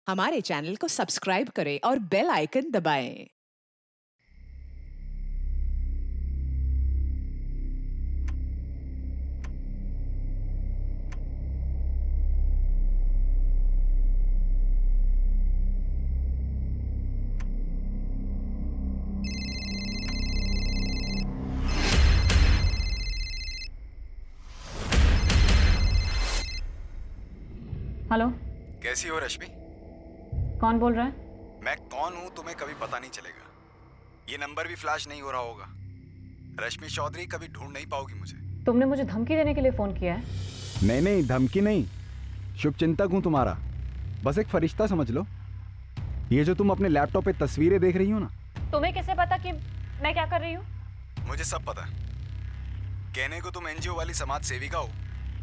हमारे चैनल को सब्सक्राइब करें और बेल आइकन दबाएं। हेलो। कैसी हो रश्मि? कौन बोल रहा है? मैं कौन हूँ तुम्हें कभी पता नहीं चलेगा। ये नंबर भी फ्लैश नहीं हो रहा होगा। रश्मि चौधरी कभी ढूंढ नहीं पाओगी मुझे। तुमने मुझे धमकी देने के लिए फोन किया है? नहीं नहीं, धमकी नहीं, शुभचिंतक हूं तुम्हारा। बस एक फरिश्ता समझ लो। ये जो तुम अपने लैपटॉप पे तस्वीरें देख रही हो ना, तुम्हें कैसे पता कि मैं क्या कर रही हूँ? मुझे सब पता है। कहने को तुम एनजीओ वाली समाज सेविका हो,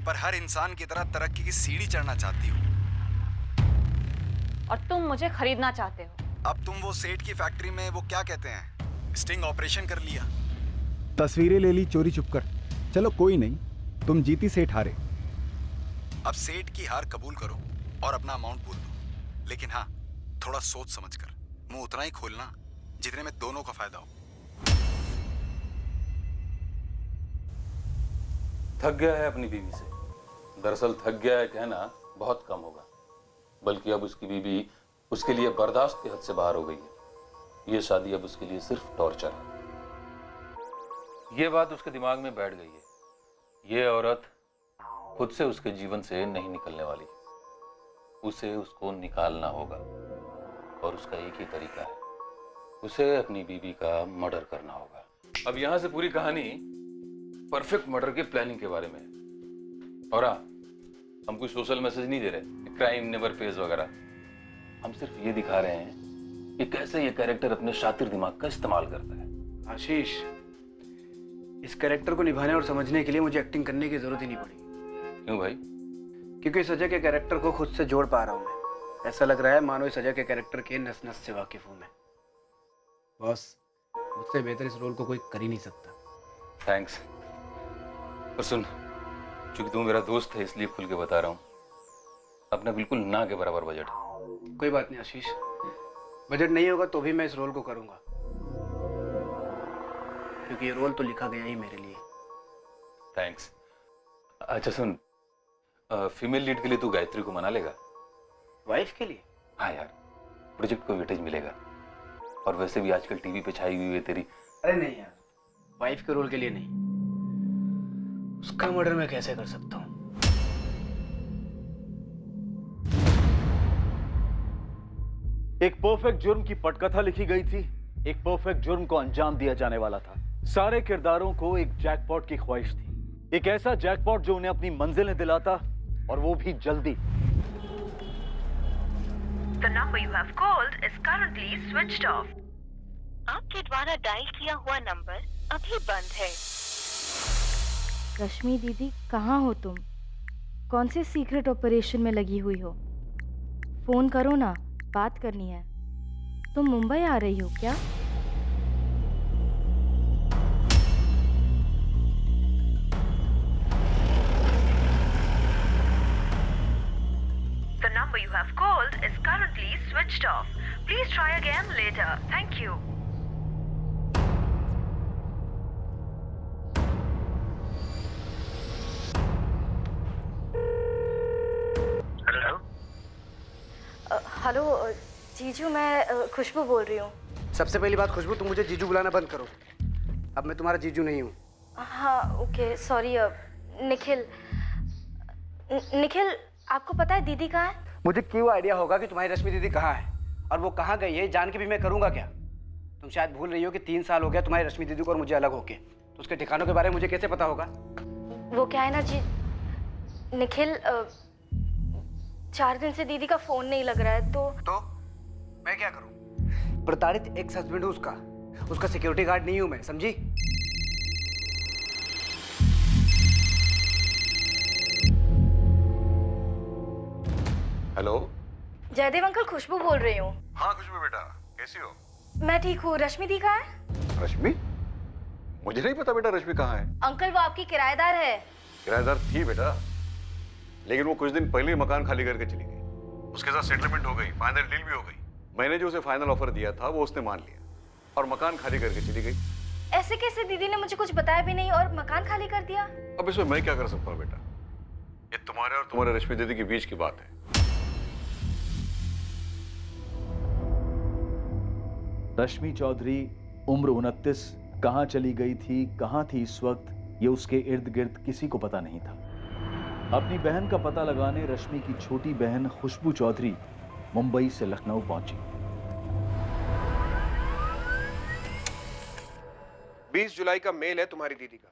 पर हर इंसान की तरह तरक्की की सीढ़ी चढ़ना चाहती हो। और तुम मुझे खरीदना चाहते हो। अब तुम वो सेठ की फैक्ट्री में वो क्या कहते हैं, स्टिंग ऑपरेशन कर लिया। तस्वीरें ले ली चोरी छुपकर। चलो कोई नहीं, तुम जीती सेठ हारे। अब सेठ की हार कबूल करो और अपना अमाउंट बोल दो, लेकिन हाँ, थोड़ा सोच समझ कर मुंह उतना ही खोलना जितने में दोनों का फायदा हो। थक गया है अपनी बीवी से। दरअसल थक गया है कहना बहुत कम होगा, बल्कि अब उसकी बीवी उसके लिए बर्दाश्त के हद से बाहर हो गई है। ये शादी अब उसके लिए सिर्फ टॉर्चर है। ये बात उसके दिमाग में बैठ गई है। ये औरत खुद से उसके जीवन से नहीं निकलने वाली। उसे उसको निकालना होगा, और उसका एक ही तरीका है, उसे अपनी बीवी का मर्डर करना होगा। अब यहां से पूरी कहानी परफेक्ट मर्डर के प्लानिंग के बारे में है। और हाँ, हम कोई सोशल मैसेज नहीं दे रहे, क्राइम नेवर पेज वगैरह। हम सिर्फ ये दिखा रहे हैं कि कैसे ये कैरेक्टर अपने शातिर दिमाग का इस्तेमाल करता है। आशीष, इस कैरेक्टर को निभाने और समझने के लिए मुझे एक्टिंग करने की जरूरत ही नहीं पड़ी। क्यों भाई? क्योंकि इस अजय के कैरेक्टर को खुद से जोड़ पा रहा हूँ मैं। ऐसा लग रहा है मानो इस अजय के कैरेक्टर के नस नस से वाकिफ हूँ मैं। बॉस, मुझसे बेहतर इस रोल को कोई कर ही नहीं सकता। थैंक्स। और सुन, चूंकि तू मेरा दोस्त है इसलिए खुल के बता रहा हूँ, अपना बिल्कुल ना के बराबर बजट। कोई बात नहीं आशीष, बजट नहीं होगा तो भी मैं इस रोल को करूँगा, क्योंकि ये रोल तो लिखा गया ही मेरे लिए। थैंक्स। अच्छा सुन, फीमेल लीड के लिए तू गायत्री को मना लेगा? वाइफ के लिए? हाँ यार, प्रोजेक्ट को वेटेज मिलेगा। और वैसे भी आजकल टीवी पे छाई हुई है तेरी। अरे नहीं यार, वाइफ के रोल के लिए नहीं। उसका मर्डर मैं कैसे कर सकता हूँ? एक परफेक्ट जुर्म की पटकथा लिखी गई थी। एक परफेक्ट जुर्म को अंजाम दिया जाने वाला था। सारे किरदारों को एक जैकपॉट की ख्वाहिश थी, एक ऐसा जैकपॉट जो उन्हें अपनी मंजिलें दिलाता, और वो भी जल्दी। The number you have called is currently switched off. आपके द्वारा डायल किया हुआ नंबर अभी बंद है। रश्मि दीदी, कहाँ हो तुम? कौन से सीक्रेट ऑपरेशन में लगी हुई हो? फोन करो ना, बात करनी है। तुम मुंबई आ रही हो क्या? The number you have called is currently switched off. Please try again later. Thank you. Hello जीजू, मैं खुशबू बोल रही हूँ। सबसे पहली बात खुशबू, तुम मुझे जीजू बुलाना बंद करो। अब मैं तुम्हारा जीजू नहीं हूँ। हाँ ओके, सॉरी। निखिल, निखिल, आपको पता है दीदी कहाँ है? मुझे क्यों आइडिया होगा कि तुम्हारी रश्मि दीदी कहाँ है और वो कहाँ गई है, जान के भी मैं करूँगा क्या? तुम शायद भूल रही हो कि 3 साल हो गया तुम्हारी रश्मि दीदी को और मुझे अलग होके, तो उसके ठिकानों के बारे में मुझे कैसे पता होगा? वो क्या है ना जी निखिल, 4 दिन से दीदी का फोन नहीं लग रहा है। तो मैं क्या करूं? प्रताड़ित एक्स हस्बैंड हूं उसका सिक्योरिटी गार्ड नहीं हूं मैं, समझी? हेलो, जयदेव अंकल, खुशबू बोल रही हूँ। हाँ खुशबू बेटा, कैसी हो? मैं ठीक हूँ। रश्मि दी कहाँ है? रश्मि? मुझे नहीं पता बेटा रश्मि कहाँ है। अंकल, वो आपकी किराएदार है। किराएदार थी बेटा, लेकिन वो कुछ दिन पहले ही मकान खाली करके चली गई। उसके साथ सेटलमेंट हो गई, फाइनल डील भी हो गई। मैंने जो उसे फाइनल ऑफर दिया था वो उसने मान लिया और मकान खाली करके चली गई। ऐसे कैसे? दीदी ने मुझे कुछ बताया भी नहीं और मकान खाली कर दिया। अब इसमें मैं क्या कर सकता हूँ बेटा, ये तुम्हारे और तुम्हारे रश्मि दीदी के बीच की बात है। रश्मि चौधरी उम्र 29 कहाँ चली गई थी, कहाँ थी इस वक्त, ये उसके इर्द गिर्द किसी को पता नहीं था। अपनी बहन का पता लगाने रश्मि की छोटी बहन खुशबू चौधरी मुंबई से लखनऊ पहुंची। 20 जुलाई का मेल है तुम्हारी दीदी का।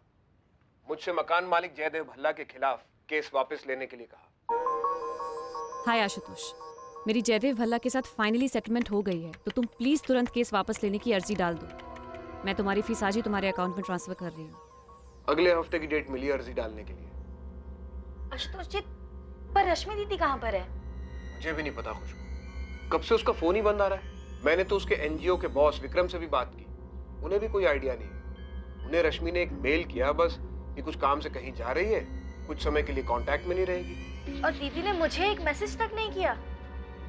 मुझसे मकान मालिक जयदेव भल्ला के खिलाफ केस वापस लेने के लिए कहा। हाय आशुतोष, मेरी जयदेव भल्ला के साथ फाइनली सेटलमेंट हो गई है, तो तुम प्लीज तुरंत केस वापस लेने की अर्जी डाल दो। मैं तुम्हारी फीस आज ही तुम्हारे अकाउंट में ट्रांसफर कर रही हूँ। अगले हफ्ते की डेट मिली अर्जी डालने के लिए। आशुतोष जी, पर रश्मि दीदी कहाँ पर है? मुझे भी नहीं पता खुशबू, कब से उसका फोन ही बंद आ रहा है। मैंने तो उसके एनजीओ के बॉस विक्रम से भी बात की, उन्हें भी कोई आइडिया नहीं। उन्हें रश्मि ने एक मेल किया बस कि कुछ काम से कहीं जा रही है, कुछ समय के लिए कांटेक्ट में नहीं रहेगी। और दीदी ने मुझे एक मैसेज तक नहीं किया।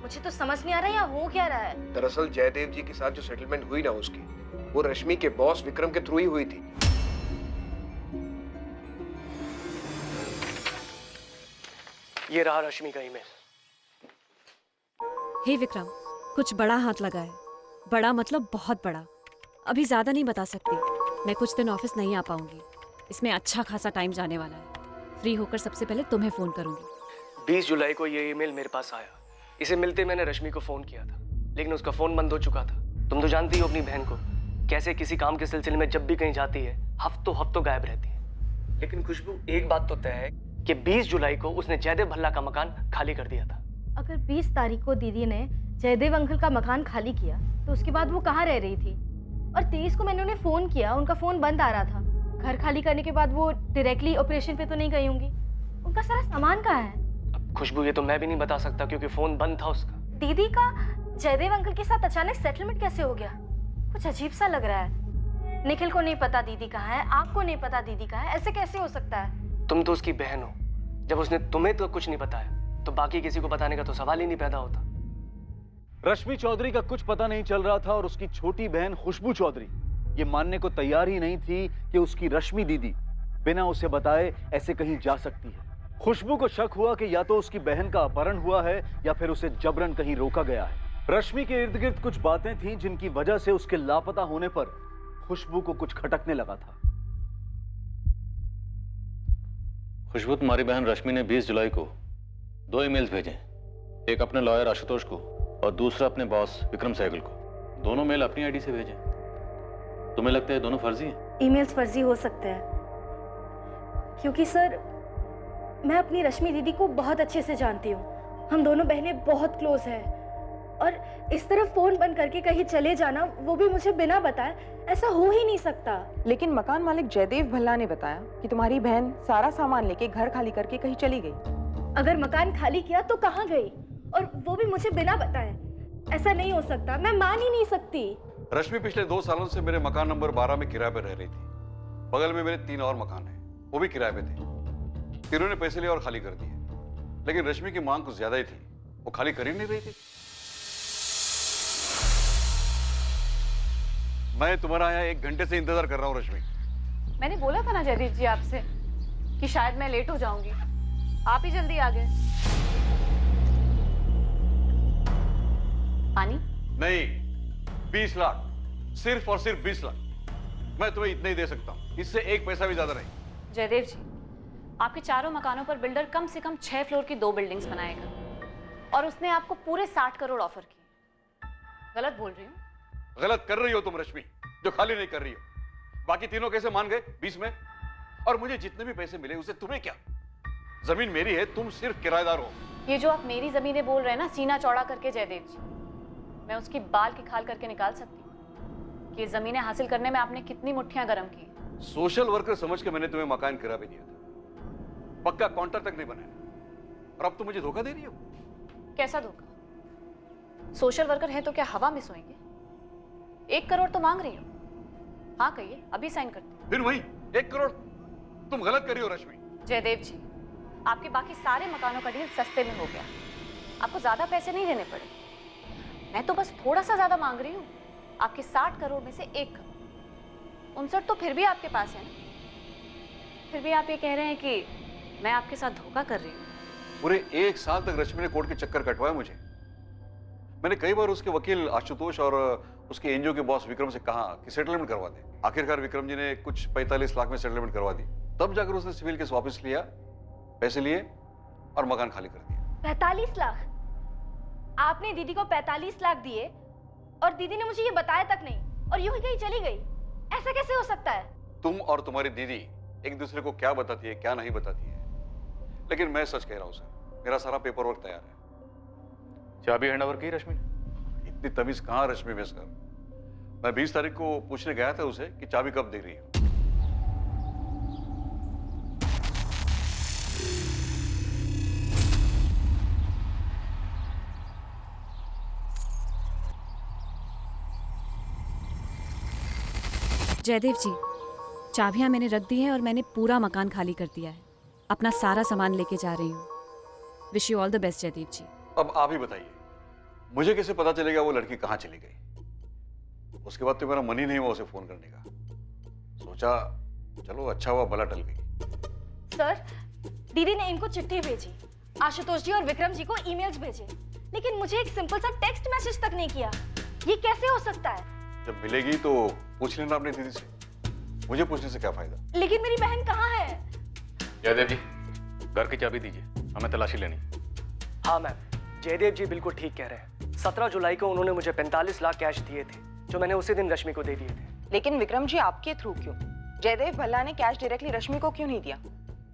मुझे तो समझ नहीं आ रहा यहाँ हो क्या रहा है। दरअसल जयदेव जी के साथ जो सेटलमेंट हुई ना उसकी, वो रश्मि के बॉस विक्रम के थ्रू ही हुई थी। ये रहा रश्मि का ईमेल। हे विक्रम, कुछ बड़ा हाथ लगा है। बड़ा मतलब बहुत बड़ा। अभी ज्यादा नहीं बता सकती। मैं कुछ दिन ऑफिस नहीं आ पाऊंगी। इसमें अच्छा खासा टाइम जाने वाला है। फ्री होकर सबसे पहले तुम्हें फोन करूंगी। 20 जुलाई को ये ईमेल मेरे पास आया। इसे मिलते मैंने रश्मि को फोन किया था, लेकिन उसका फोन बंद हो चुका था। तुम तो जानती हो अपनी बहन को, कैसे किसी काम के सिलसिले में जब भी कहीं जाती है हफ्तों गायब रहती है। लेकिन खुशबू, एक बात तो तय है कि 20 जुलाई को उसने जयदेव भल्ला का मकान खाली कर दिया था। अगर 20 तारीख को दीदी ने जयदेव अंकल का मकान खाली किया तो उसके बाद वो कहाँ रह रही थी? और 23 को मैंने उन्हें फोन किया, उनका फोन बंद आ रहा था। घर खाली करने के बाद वो डायरेक्टली ऑपरेशन पे तो नहीं गई होंगी। उनका सारा सामान कहाँ है? खुशबू, ये तो मैं भी नहीं बता सकता क्योंकि फोन बंद था उसका। दीदी का जयदेव अंकल के साथ अचानक सेटलमेंट कैसे हो गया? कुछ अजीब सा लग रहा है। निखिल को नहीं पता दीदी कहाँ है, आपको नहीं पता दीदी कहाँ है, ऐसे कैसे हो सकता है? तुम तो उसकी बहन हो। जब उसने तुम्हें तो कुछ नहीं बताया तो बाकी किसी को बताने का तो सवाल ही नहीं पैदा होता। रश्मि चौधरी का कुछ पता नहीं चल रहा था और उसकी छोटी बहन खुशबू चौधरी ये मानने को तैयार ही नहीं थी कि उसकी रश्मि दीदी बिना उसे बताए ऐसे कहीं जा सकती है। खुशबू को शक हुआ कि या तो उसकी बहन का अपहरण हुआ है या फिर उसे जबरन कहीं रोका गया है। रश्मि के इर्द गिर्द कुछ बातें थीं जिनकी वजह से उसके लापता होने पर खुशबू को कुछ खटकने लगा था। खुशबू, तुम्हारी बहन रश्मि ने 20 जुलाई को 2 ईमेल्स भेजे, एक अपने लॉयर आशुतोष को और दूसरा अपने बॉस विक्रम सहगल को। दोनों मेल अपनी आईडी से भेजे। तुम्हें लगता है दोनों फर्जी हैं? ईमेल्स फर्जी हो सकते हैं क्योंकि सर, मैं अपनी रश्मि दीदी को बहुत अच्छे से जानती हूँ। हम दोनों बहनें बहुत क्लोज हैं और इस तरह फोन बंद करके कहीं चले जाना, वो भी मुझे बिना बताए, ऐसा हो ही नहीं सकता। लेकिन मकान मालिक जयदेव भल्ला ने बताया कि तुम्हारी बहन सारा सामान लेके घर खाली करके कहीं चली गई। अगर मकान खाली किया तो कहाँ गई, और वो भी मुझे बिना बताए? ऐसा नहीं हो सकता, मैं मान ही नहीं सकती। रश्मि पिछले 2 सालों से मेरे मकान नंबर 12 में किराए पर रह रही थी। बगल में मेरे 3 और मकान हैं, वो भी किराए पे थे। तीनों ने पैसे लिए और खाली कर दिए, लेकिन रश्मि की मांग कुछ ज्यादा ही थी, वो खाली कर ही नहीं रही थी। मैं तुम्हारा यहाँ 1 घंटे से इंतजार कर रहा हूँ रश्मि। मैंने बोला था ना जयदीप जी आपसे कि शायद मैं लेट हो जाऊंगी, आप ही जल्दी आ गए। पानी? नहीं, 20 लाख, सिर्फ और सिर्फ 20 लाख। मैं तुम्हें इतना ही दे सकता हूँ, इससे 1 पैसा भी ज्यादा नहीं। जयदेव जी, आपके चारों मकानों पर बिल्डर कम से कम 6 फ्लोर की 2 बिल्डिंग्स बनाएगा और उसने आपको पूरे 60 करोड़ ऑफर किए। गलत बोल रही हूँ? गलत कर रही हो तुम रश्मि, जो खाली नहीं कर रही हो। बाकी तीनों कैसे मान गए 20 में? और मुझे जितने भी पैसे मिले उसे तुम्हें क्या? जमीन मेरी है, तुम सिर्फ किराएदार हो। ये जो आप मेरी जमीनें बोल रहे हैं ना, सीना चौड़ा करके जयदेव जी, मैं उसकी बाल की खाल करके निकाल सकती हूँ कि ये जमीनें हासिल करने में आपने कितनी मुट्ठियां गर्म की। सोशल वर्कर समझ के मैंने तुम्हें मकान किराए पे दिया था, पक्का काउंटर तक नहीं बनाया, और अब तुम मुझे धोखा दे रही हो। कैसा धोखा? सोशल वर्कर है तो क्या हवा में सोएंगे? 1 करोड़ तो मांग रही हो। हाँ कहिए, अभी साइन करती। फिर वही 1 करोड़? तुम गलत कर रही हो रश्मि। जयदेव जी, आपके बाकी सारे मकानों का डील सस्ते में हो गया। आपको ज्यादा पैसे नहीं देने पड़े। मैं तो बस थोड़ा सा ज्यादा मांग रही हूँ, आपके 60 करोड़ में से 1 करोड़। 59 तो फिर भी आपके पास है ना। फिर भी आप ये कह रहे हैं कि मैं आपके साथ धोखा कर रही हूँ। पूरे 1 साल तक रश्मि ने कोर्ट के चक्कर कटवाए मुझे। मैंने कई बार उसके वकील आशुतोष और उसके एनजीओ के बॉस विक्रम से कहा कि सेटलमेंट करवा दे। आखिरकार विक्रम जी ने कुछ 45 लाख में सेटलमेंट करवा दी। तब जाकर उसने सिविल केस वापस लिया, पैसे लिए और मकान खाली कर दिया। 45 लाख? आपने दीदी को 45 लाख दिए और दीदी ने मुझे ये बताया तक नहीं और यूं ही कहीं चली गई? ऐसा कैसे हो सकता है? तुम और तुम्हारी दीदी एक दूसरे को क्या बताती है क्या नहीं बताती है, लेकिन मैं सच कह रहा हूं सर, मेरा सारा पेपर वर्क तैयार है। चाबी हैंडओवर की रश्मि ने? इतनी तमीज कहां रश्मि में सर। मैं 20 तारीख को पूछने गया था उसे कि चाबी कब दे रही हो। जयदेव जी, चाबियां मैंने रख दी हैं और मैंने पूरा मकान खाली कर दिया है। अपना सारा सामान लेके जा रही हूँ। Wish you all the best Jaidev ji. अब आप ही बताइए, मुझे कैसे पता चलेगा वो लड़की कहाँ चली गई? उसके बाद तो मेरा मन ही नहीं हुआ उसे फोन करने का। सोचा चलो अच्छा हुआ भला टल गई। सर, दीदी ने इनको चिट्ठी भेजी, आशुतोष जी और विक्रम जी को ईमेल्स भेजे, लेकिन मुझे एक सिंपल सा टेक्स्ट मैसेज तक नहीं किया। ये कैसे हो सकता है? जब मिलेगी तो पूछ लेना अपनी दीदी से, मुझे पूछने से क्या फायदा। लेकिन मेरी बहन कहाँ है? जयदेव जी, घर की चाबी दीजिए, हमें तलाशी लेनी। हाँ मैम, जयदेव जी बिल्कुल ठीक कह रहे हैं। 17 जुलाई को उन्होंने मुझे 45 लाख कैश दिए थे, जो मैंने उसी दिन रश्मि को दे दिए थे। लेकिन विक्रम जी आपके थ्रू क्यों? जयदेव भल्ला ने कैश डायरेक्टली रश्मि को क्यों नहीं दिया?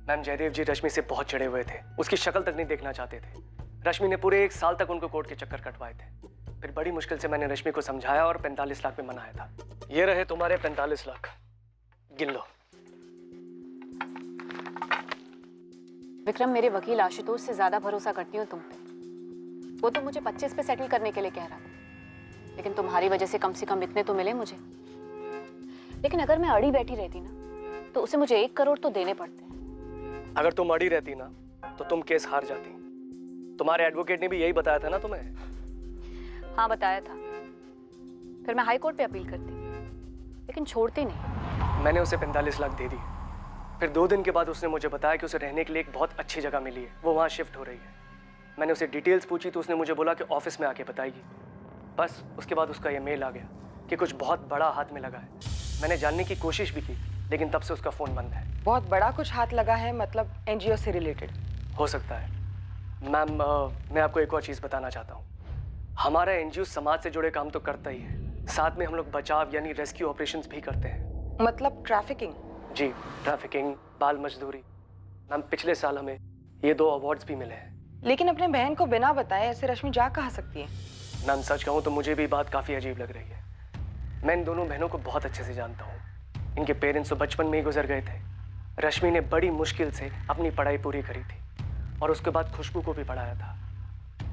मैम, जयदेव जी रश्मि से बहुत चिढ़े हुए थे, उसकी शक्ल तक नहीं देखना चाहते थे। रश्मि ने पूरे 1 साल तक उनको कोर्ट के चक्कर कटवाए थे। फिर बड़ी मुश्किल से मैंने रश्मि को समझाया और 45 लाख में मनाया था। ये रहे तुम्हारे 45 लाख, गिन लो। विक्रम, मेरे वकील आशुतोष से ज्यादा भरोसा करती हूँ तुम पे। वो तो मुझे 25 पे सेटल करने के लिए कह रहा था, लेकिन तुम्हारी वजह से कम इतने तो मिले मुझे। लेकिन अगर मैं अड़ी बैठी रहती ना, तो उसे मुझे 1 करोड़ तो देने पड़ते। अगर तुम अड़ी रहती ना, तो तुम केस हार जाती। तुम्हारे एडवोकेट ने भी यही बताया था ना तुम्हें? हाँ, बताया था। फिर मैं हाई कोर्ट पे अपील करती, लेकिन छोड़ती नहीं। मैंने उसे 45 लाख दे दिए। फिर 2 दिन के बाद उसने मुझे बताया कि उसे रहने के लिए एक बहुत अच्छी जगह मिली है, वो वहाँ शिफ्ट हो रही है। मैंने उसे डिटेल्स पूछी तो उसने मुझे बोला कि ऑफिस में आके बताएगी। बस उसके बाद उसका ये मेल आ गया कि कुछ बहुत बड़ा हाथ में लगा है। मैंने जानने की कोशिश भी की, लेकिन तब से उसका फ़ोन बंद है। बहुत बड़ा कुछ हाथ लगा है, मतलब एनजीओ से रिलेटेड? हो सकता है। मैम, मैं आपको एक और चीज़ बताना चाहता हूँ। हमारा एनजीओ समाज से जुड़े काम तो करता ही है, साथ में हम लोग बचाव यानी रेस्क्यू ऑपरेशंस भी करते हैं। मतलब ट्रैफिकिंग? जी, ट्रैफिकिंग, बाल मजदूरी। मैम, पिछले साल हमें ये 2 अवार्ड्स भी मिले हैं। लेकिन अपने बहन को बिना बताए ऐसे रश्मि जा कहाँ सकती है? मैम, सच कहूँ तो मुझे भी बात काफ़ी अजीब लग रही है। मैं इन दोनों बहनों को बहुत अच्छे से जानता हूँ। इनके पेरेंट्स तो बचपन में ही गुजर गए थे। रश्मि ने बड़ी मुश्किल से अपनी पढ़ाई पूरी करी थी और उसके बाद खुशबू को भी पढ़ाया था।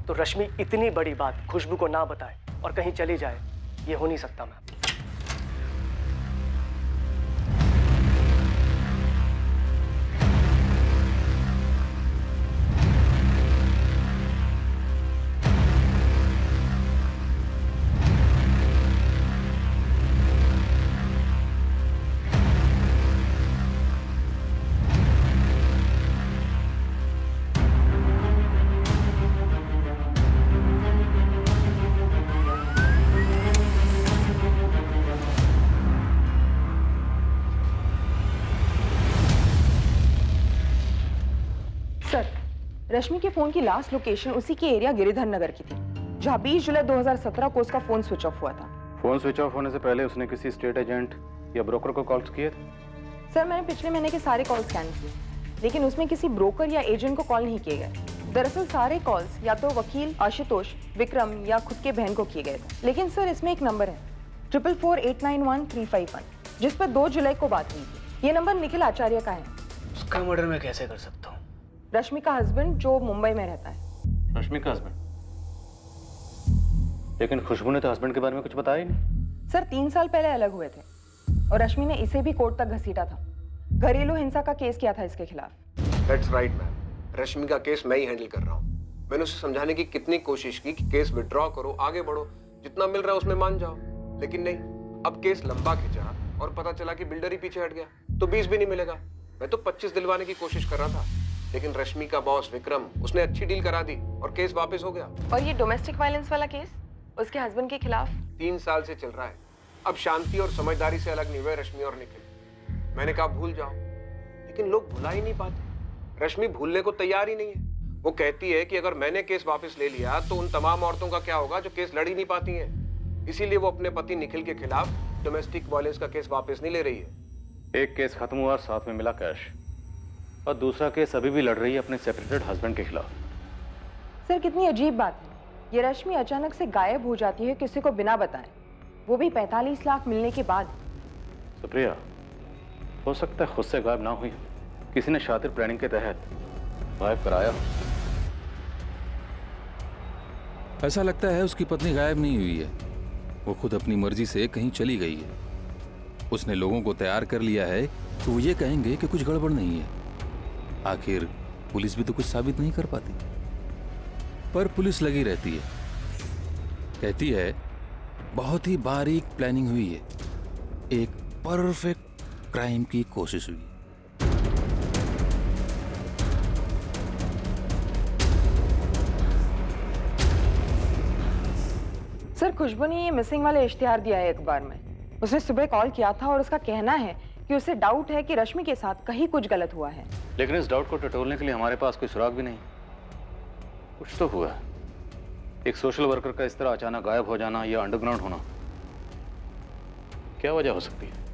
तो रश्मि इतनी बड़ी बात खुशबू को ना बताए और कहीं चली जाए, ये हो नहीं सकता मैम। रश्मि के फोन की लास्ट लोकेशन उसी के एरिया गिरिधर नगर की थी, जहां 20 जुलाई 2017 को उसका फोन स्विच ऑफ हुआ था। फोन स्विच ऑफ होने से पहले उसने किसी स्टेट एजेंट या ब्रोकर को कॉल्स किए थे? सर, मैंने पिछले महीने के सारे कॉल स्कैन किए, लेकिन उसमें किसी ब्रोकर या एजेंट को कॉल नहीं किए गए। दरअसल सारे कॉल्स या तो वकील आशुतोष, विक्रम या खुद के बहन को किए गए थे। लेकिन सर, इसमें एक नंबर है 444891351, जिस पर 2 जुलाई को बात हुई थी। ये नंबर निखिल आचार्य का है। उसका मर्डर मैं कैसे कर सकता हूँ? रश्मि का हस्बैंड जो मुंबई में रहता है। रश्मि का हस्बैंड? लेकिन खुशबू ने तो हस्बैंड के बारे में कुछ बताया ही नहीं। सर, 3 साल पहले अलग हुए थे और रश्मि ने इसे भी कोर्ट तक घसीटा था। घरेलू हिंसा का केस किया था इसके खिलाफ। दैट्स राइट मैम, रश्मि का केस मैं ही हैंडल कर रहा हूँ। मैंने उसे समझाने की कितनी कोशिश की कि केस विड्रॉ करो, आगे बढ़ो, जितना मिल रहा है उसमें मान जाओ, लेकिन नहीं। अब केस लंबा खिंचा और पता चला कि बिल्डर ही पीछे हट गया, तो 20 भी नहीं मिलेगा। मैं तो 25 दिलवाने की कोशिश कर रहा था, लेकिन रश्मि का बॉस विक्रम, उसने अच्छी डील करा दी और केस वापस हो गया। और ये डोमेस्टिक वायलेंस वाला केस उसके हस्बैंड के खिलाफ 3 साल से चल रहा है। अब शांति और समझदारी से अलग नहीं हुए रश्मि और निखिल। मैंने कहा भूल जाओ, लेकिन लोग भुला ही नहीं पाते। रश्मि भूलने को तैयार ही नहीं है। वो कहती है कि अगर मैंने केस वापस ले लिया तो उन तमाम औरतों का क्या होगा जो केस लड़ ही नहीं पाती हैं। इसीलिए वो अपने पति निखिल के खिलाफ डोमेस्टिक वायलेंस का केस वापस नहीं ले रही है। एक केस खत्म हुआ, साथ में मिला कैश, और दूसरा केस अभी भी लड़ रही है अपने सेपरेटेड हस्बैंड के खिलाफ। सर कितनी अजीब बात है, ये रश्मि अचानक से गायब हो जाती है किसी को बिना बताए, वो भी 45 लाख मिलने के बाद। सुप्रिया, हो सकता है खुद से गायब ना हुई, किसी ने शातिर प्लानिंग के तहत गायब कराया। ऐसा लगता है उसकी पत्नी गायब नहीं हुई है, वो खुद अपनी मर्जी से कहीं चली गई है। उसने लोगों को तैयार कर लिया है तो वो ये कहेंगे कि कुछ गड़बड़ नहीं है। आखिर पुलिस भी तो कुछ साबित नहीं कर पाती, पर पुलिस लगी रहती है, कहती है बहुत ही बारीक प्लानिंग हुई है, एक परफेक्ट क्राइम की कोशिश हुई। सर खुशबू ने ये मिसिंग वाले इश्तिहार दिया है अखबार में। उसने सुबह कॉल किया था और उसका कहना है कि उसे डाउट है कि रश्मि के साथ कहीं कुछ गलत हुआ है। लेकिन इस डाउट को टटोलने के लिए हमारे पास कोई सुराग भी नहीं। कुछ तो हुआ है। एक सोशल वर्कर का इस तरह अचानक गायब हो जाना या अंडरग्राउंड होना, क्या वजह हो सकती है?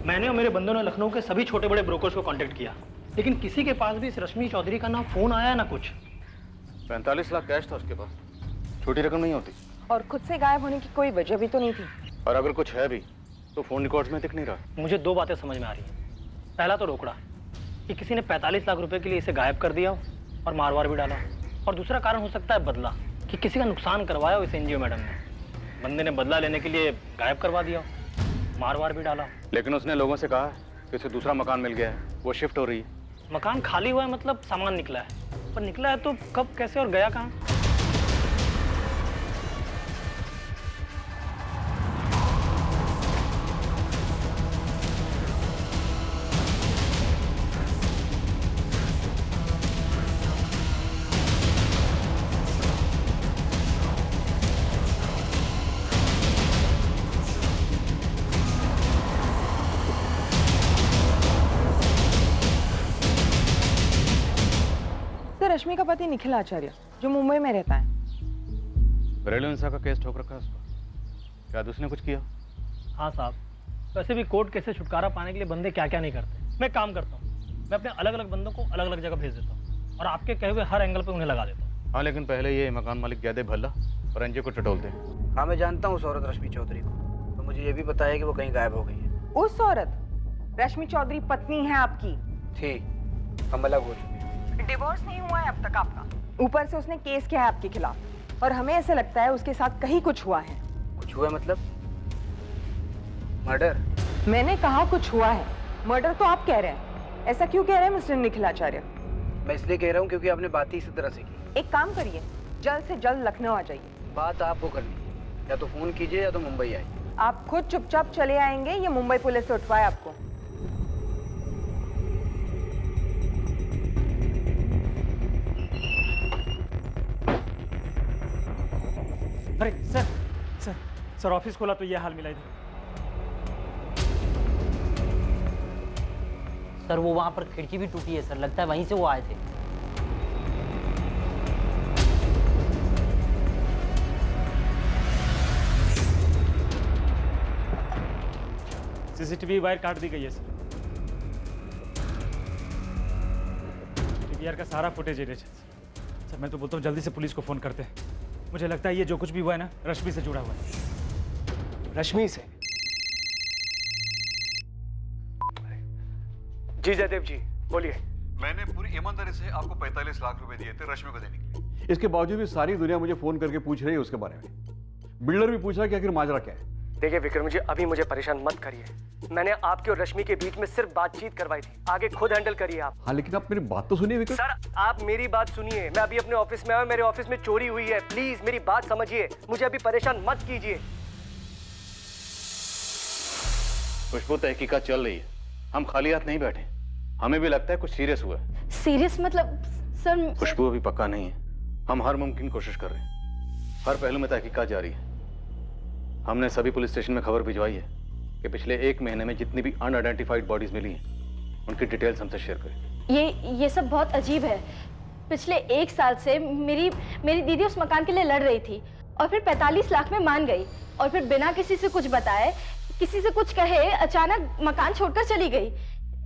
मैंने और मेरे बंदों ने लखनऊ के सभी छोटे बड़े ब्रोकर्स को कांटेक्ट किया, लेकिन किसी के पास भी इस रश्मि चौधरी का ना फोन आया ना कुछ। 45 लाख कैश था उसके पास, छोटी रकम नहीं होती। और खुद से गायब होने की कोई वजह भी तो नहीं थी। और अगर कुछ है भी तो फोन रिकॉर्ड्स में दिख नहीं रहा। मुझे 2 बातें समझ में आ रही हैं। पहला तो रोकड़ा, कि किसी ने 45 लाख रुपए के लिए इसे गायब कर दिया और मारवार भी डाला। और दूसरा कारण हो सकता है बदला, कि किसी का नुकसान करवाया हो इस एनजीओ मैडम ने। बंदे ने बदला लेने के लिए गायब करवा दिया, मारवार भी डाला। लेकिन उसने लोगों से कहा कि उसे दूसरा मकान मिल गया है, वो शिफ्ट हो रही है। मकान खाली हुआ है मतलब सामान निकला है, पर निकला है तो कब, कैसे और गया कहाँ? रश्मि का पति निखिल आचार्य जो मुंबई में रहता है, घरेलू हिंसा का केस ठोक रखा है उसको। क्या उसने कुछ किया? हाँ साहब, वैसे भी कोर्ट केस से छुटकारा पाने के लिए बंदे क्या क्या नहीं करते। मैं काम करता हूँ, मैं अपने अलग अलग बंदों को अलग अलग जगह भेज देता हूँ और आपके कहे हुए हर एंगल पे उन्हें लगा देता हूँ। हाँ, लेकिन पहले ये मकान मालिक ज्यादा भल्ला और एनजीओ को टटोलते हैं। हाँ, मैं जानता हूँ उस औरत रश्मि चौधरी को, तो मुझे ये भी बताया कि वो कहीं गायब हो गई है। उस औरत रश्मि चौधरी पत्नी है आपकी? थी, हम अलग हो चुके। डिवोर्स नहीं हुआ है अब तक आपका। ऊपर से उसने केस किया है आपके खिलाफ और हमें ऐसा लगता है उसके साथ कहीं कुछ हुआ है। कुछ हुआ मतलब? मर्डर? मैंने कहा कुछ हुआ है, मर्डर तो आप कह रहे हैं। ऐसा क्यों कह रहे हैं मिस्टर निखिल आचार्य? मैं इसलिए कह रहा हूँ क्योंकि आपने बात ही इसी तरह से की। एक काम करिए, जल्द से जल्द लखनऊ आ जाइए। बात आपको करनी है, या तो फोन कीजिए या तो मुंबई आइए। आप खुद चुपचाप चले आएंगे या मुंबई पुलिस से उठवाए आपको? अरे सर, सर सर ऑफिस खोला तो ये हाल मिला इधर। सर वो वहां पर खिड़की भी टूटी है सर, लगता है वहीं से वो आए थे। सीसीटीवी वायर काट दी गई है सर। टीवीआर का सारा फुटेज इरेज है सर। मैं तो बोलता हूँ जल्दी से पुलिस को फोन करते हैं। मुझे लगता है ये जो कुछ भी हुआ है ना, रश्मि से जुड़ा हुआ है। रश्मि से? जी जयदेव जी, बोलिए। मैंने पूरी ईमानदारी से आपको 45 लाख रुपए दिए थे रश्मि को देने के लिए। इसके बावजूद भी सारी दुनिया मुझे फोन करके पूछ रही है उसके बारे में। बिल्डर भी पूछ रहा है कि आखिर माजरा क्या है। देखिए विक्रम जी, अभी मुझे परेशान मत करिए। मैंने आपके और रश्मि के बीच में सिर्फ बातचीत करवाई थी, आगे खुद हैंडल करिए आप। हाँ लेकिन आप मेरी बात तो सुनिए विक्रम। सर आप मेरी बात सुनिए, मैं अभी अपने ऑफिस में आया, मेरे ऑफिस में चोरी हुई है, प्लीज मेरी बात समझिए, मुझे अभी परेशान मत कीजिए। खुशबू, तहकीकात चल रही है, हम खाली हाथ नहीं बैठे, हमें भी लगता है कुछ सीरियस हुआ है। सीरियस मतलब सर? खुशबू अभी पक्का नहीं है, हम हर मुमकिन कोशिश कर रहे हैं, हर पहलू में तहकीकात जारी है। हमने सभी पुलिस स्टेशन में खबर भिजवाई है कि पिछले 1 महीने में जितनी भी अनआइडेंटिफाइड बॉडीज मिली हैं उनकी डिटेल्स हमसे शेयर करें। ये सब बहुत अजीब है। पिछले 1 साल से मेरी दीदी उस मकान के लिए लड़ रही थी और फिर 45 लाख में मान गई और फिर बिना किसी से कुछ बताए, किसी से कुछ कहे अचानक मकान छोड़कर चली गई।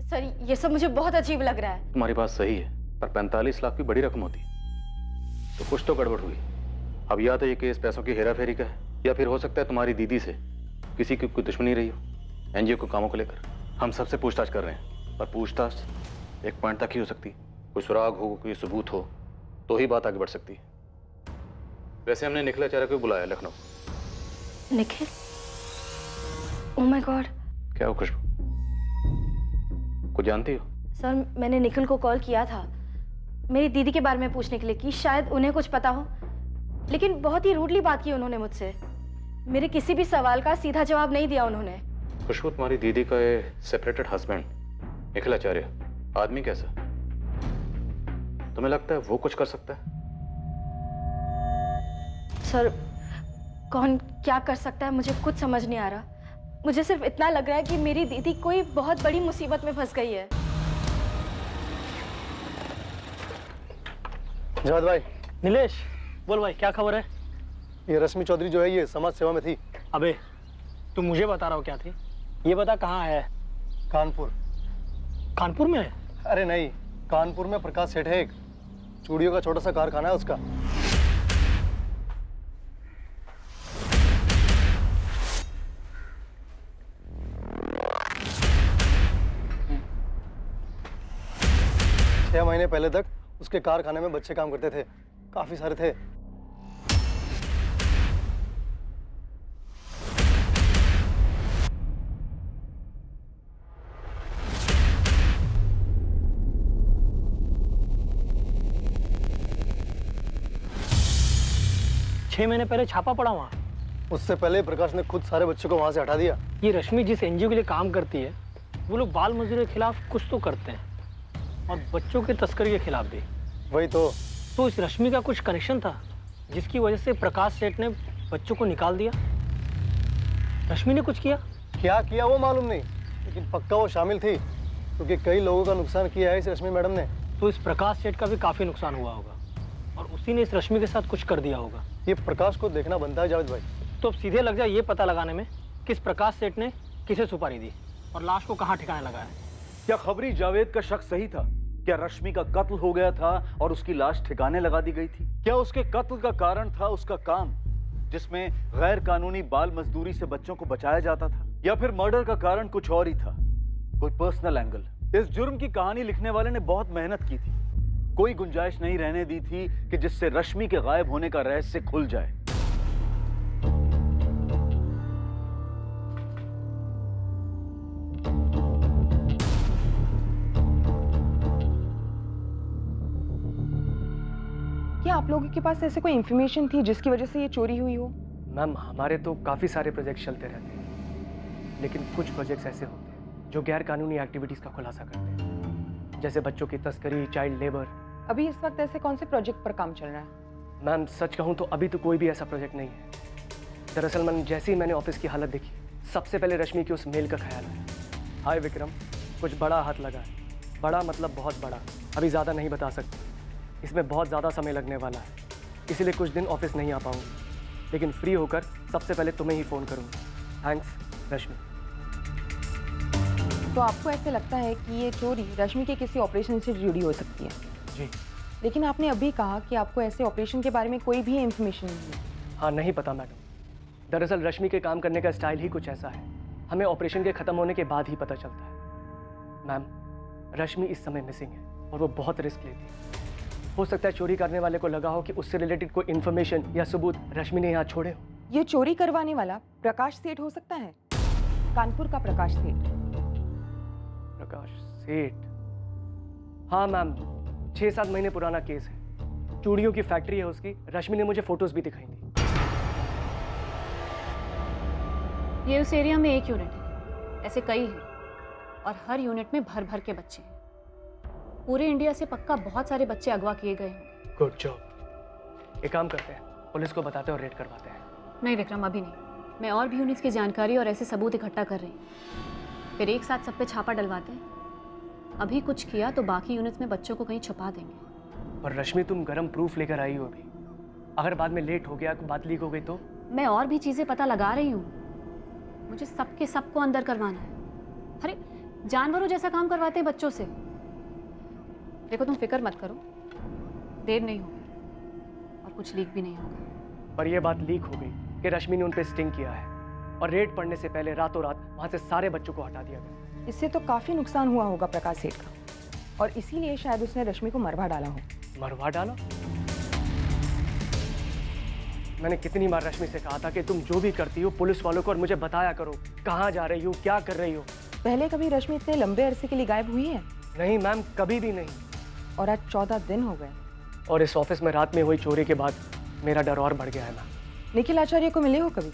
सर ये सब मुझे बहुत अजीब लग रहा है। तुम्हारी बात सही है, पर 45 लाख भी बड़ी रकम होती है, तो कुछ तो गड़बड़ हुई। अब या तो ये केस पैसों की हेराफेरी का है या फिर हो सकता है तुम्हारी दीदी से किसी की कोई दुश्मनी रही हो एनजीओ के कामों को लेकर। हम सबसे पूछताछ कर रहे हैं, पर पूछताछ एक पॉइंट तक ही हो सकती है। कोई सुराग हो, कोई सबूत हो तो ही बात आगे बढ़ सकती है। वैसे हमने निखिल आचार्य को बुलाया Lucknow. Nikhil? Oh my God. क्या हो खुशबू, कुछ जानती हो? सर मैंने निखिल को कॉल किया था मेरी दीदी के बारे में पूछने के लिए कि शायद उन्हें कुछ पता हो, लेकिन बहुत ही रूडली बात की उन्होंने मुझसे। मेरे किसी भी सवाल का सीधा जवाब नहीं दिया उन्होंने। खुशबू, तुम्हारी दीदी का ये सेपरेटेड हस्बैंड निखिल आचार्य आदमी कैसा, तुम्हें लगता है वो कुछ कर सकता है? सर कौन क्या कर सकता है मुझे कुछ समझ नहीं आ रहा। मुझे सिर्फ इतना लग रहा है कि मेरी दीदी कोई बहुत बड़ी मुसीबत में फंस गई है। जावेद भाई। नीलेश बोल भाई, क्या खबर है? ये रश्मि चौधरी जो है ये समाज सेवा में थी। अबे तुम मुझे बता रहा हो क्या थी? ये बता कहाँ है? कानपुर। कानपुर में है? अरे नहीं, कानपुर में प्रकाश सेठ है, एक चूड़ियों का छोटा सा कारखाना है उसका। छह महीने पहले तक उसके कारखाने में बच्चे काम करते थे, काफी सारे थे। छह महीने पहले छापा पड़ा वहाँ? उससे पहले प्रकाश ने खुद सारे बच्चों को वहां से हटा दिया। ये रश्मि जिस एनजीओ के लिए काम करती है वो लोग बाल मजदूरी के खिलाफ कुछ तो करते हैं और बच्चों के तस्करी के खिलाफ भी। वही तो इस रश्मि का कुछ कनेक्शन था जिसकी वजह से प्रकाश सेठ ने बच्चों को निकाल दिया। रश्मि ने कुछ किया? क्या किया वो मालूम नहीं, लेकिन पक्का वो शामिल थी, क्योंकि कई लोगों का नुकसान किया है इस रश्मि मैडम ने। तो इस प्रकाश सेठ का भी काफी नुकसान हुआ होगा और उसी ने इस रश्मि के साथ कुछ कर दिया होगा। ये प्रकाश को देखना बनता है जावेद भाई। तो अब सीधे लग जाए ये पता लगाने में किस प्रकाश सेठ ने किसे सुपारी दी और लाश को कहाँ ठिकाने लगाया। क्या खबरी जावेद का शक सही था? क्या रश्मि का कत्ल हो गया था और उसकी लाश ठिकाने लगा दी गई थी? क्या उसके कत्ल का कारण था उसका काम जिसमें गैर कानूनी बाल मजदूरी से बच्चों को बचाया जाता था, या फिर मर्डर का कारण कुछ और ही था, कोई पर्सनल एंगल? इस जुर्म की कहानी लिखने वाले ने बहुत मेहनत की थी, कोई गुंजाइश नहीं रहने दी थी कि जिससे रश्मि के गायब होने का रहस्य खुल जाए। क्या आप लोगों के पास ऐसे कोई इंफॉर्मेशन थी जिसकी वजह से ये चोरी हुई हो? मैम हमारे तो काफ़ी सारे प्रोजेक्ट चलते रहते हैं, लेकिन कुछ प्रोजेक्ट्स ऐसे होते हैं जो गैर कानूनी एक्टिविटीज़ का खुलासा करते हैं, जैसे बच्चों की तस्करी, चाइल्ड लेबर। अभी इस वक्त ऐसे कौन से प्रोजेक्ट पर काम चल रहा है? मैम सच कहूँ तो अभी तो कोई भी ऐसा प्रोजेक्ट नहीं है। दरअसल मैम जैसे ही मैंने ऑफिस की हालत देखी, सबसे पहले रश्मि की उस मेल का ख्याल आया। हाय विक्रम, कुछ बड़ा हाथ लगा है। बड़ा मतलब बहुत बड़ा, अभी ज़्यादा नहीं बता सकते, इसमें बहुत ज़्यादा समय लगने वाला है, इसीलिए कुछ दिन ऑफिस नहीं आ पाऊंगी, लेकिन फ्री होकर सबसे पहले तुम्हें ही फ़ोन करूँगी। थैंक्स रश्मि। तो आपको ऐसे लगता है कि ये चोरी रश्मि के किसी ऑपरेशन से जुड़ी हो सकती है? जी। लेकिन आपने अभी कहा कि आपको ऐसे ऑपरेशन के बारे में कोई भी इंफॉर्मेशन नहीं है। हाँ नहीं पता मैडम, दरअसल रश्मि के काम करने का स्टाइल ही कुछ ऐसा है, हमें ऑपरेशन के ख़त्म होने के बाद ही पता चलता है। मैम रश्मि इस समय मिसिंग है और वो बहुत रिस्क लेती है। हो सकता है चोरी करने वाले को लगा हो कि उससे रिलेटेड कोई इन्फॉर्मेशन या सबूत रश्मि ने यहाँ छोड़े हो। ये चोरी करवाने वाला प्रकाश सेठ हो सकता है, कानपुर का प्रकाश सेठ। प्रकाश सेठ? हाँ मैम, 6-7 महीने पुराना केस है। चूड़ियों की फैक्ट्री है उसकी। रश्मि ने मुझे फोटोज भी दिखाई थी। ये उस एरिया में एक यूनिट है, ऐसे कई हैं और हर यूनिट में भर भर के बच्चे हैं। पूरे इंडिया से पक्का बहुत सारे बच्चे अगवा किए गए होंगे। Good job. एक काम करते हैं, पुलिस को बताते हैं और रेड करवाते हैं। नहीं विक्रम, अभी नहीं। मैं और भी यूनिट्स की जानकारी और ऐसे सबूत इकट्ठा कर रही हूँ, फिर एक साथ सब पे छापा डलवाते हैं। अभी कुछ किया तो बाकी यूनिट्स में बच्चों को कहीं छुपा देंगे। पर रश्मि, तुम गरम प्रूफ लेकर आई हो अभी। अगर बाद में लेट हो गया, बात लीक हो गई तो? मैं और भी चीजें पता लगा रही हूँ। मुझे सबके सबको अंदर करवाना है। अरे जानवरों जैसा काम करवाते हैं बच्चों से। देखो तुम फिक्र मत करो, देर नहीं होगी और कुछ लीक भी नहीं होगा। पर यह बात लीक हो गई कि रश्मि ने उन पे स्टिंग किया है और रेड पड़ने से पहले रातों रात वहां से सारे बच्चों को हटा दिया गया। इससे तो काफी नुकसान हुआ होगा प्रकाश सेठ का, और इसीलिए शायद उसने रश्मि को मरवा डाला हो। मरवा डाला? मैंने कितनी बार रश्मि से कहा था कि तुम जो भी करती हो पुलिस वालों को और मुझे बताया करो, कहाँ जा रही हो, क्या कर रही हो। पहले कभी रश्मि इतने लंबे अरसे के लिए गायब हुई है? नहीं मैम, कभी भी नहीं। और आज 14 दिन हो गए। और इस ऑफिस में रात में हुई चोरी के बाद मेरा डर और बढ़ गया है मैम। निखिल आचार्य को मिले हो कभी?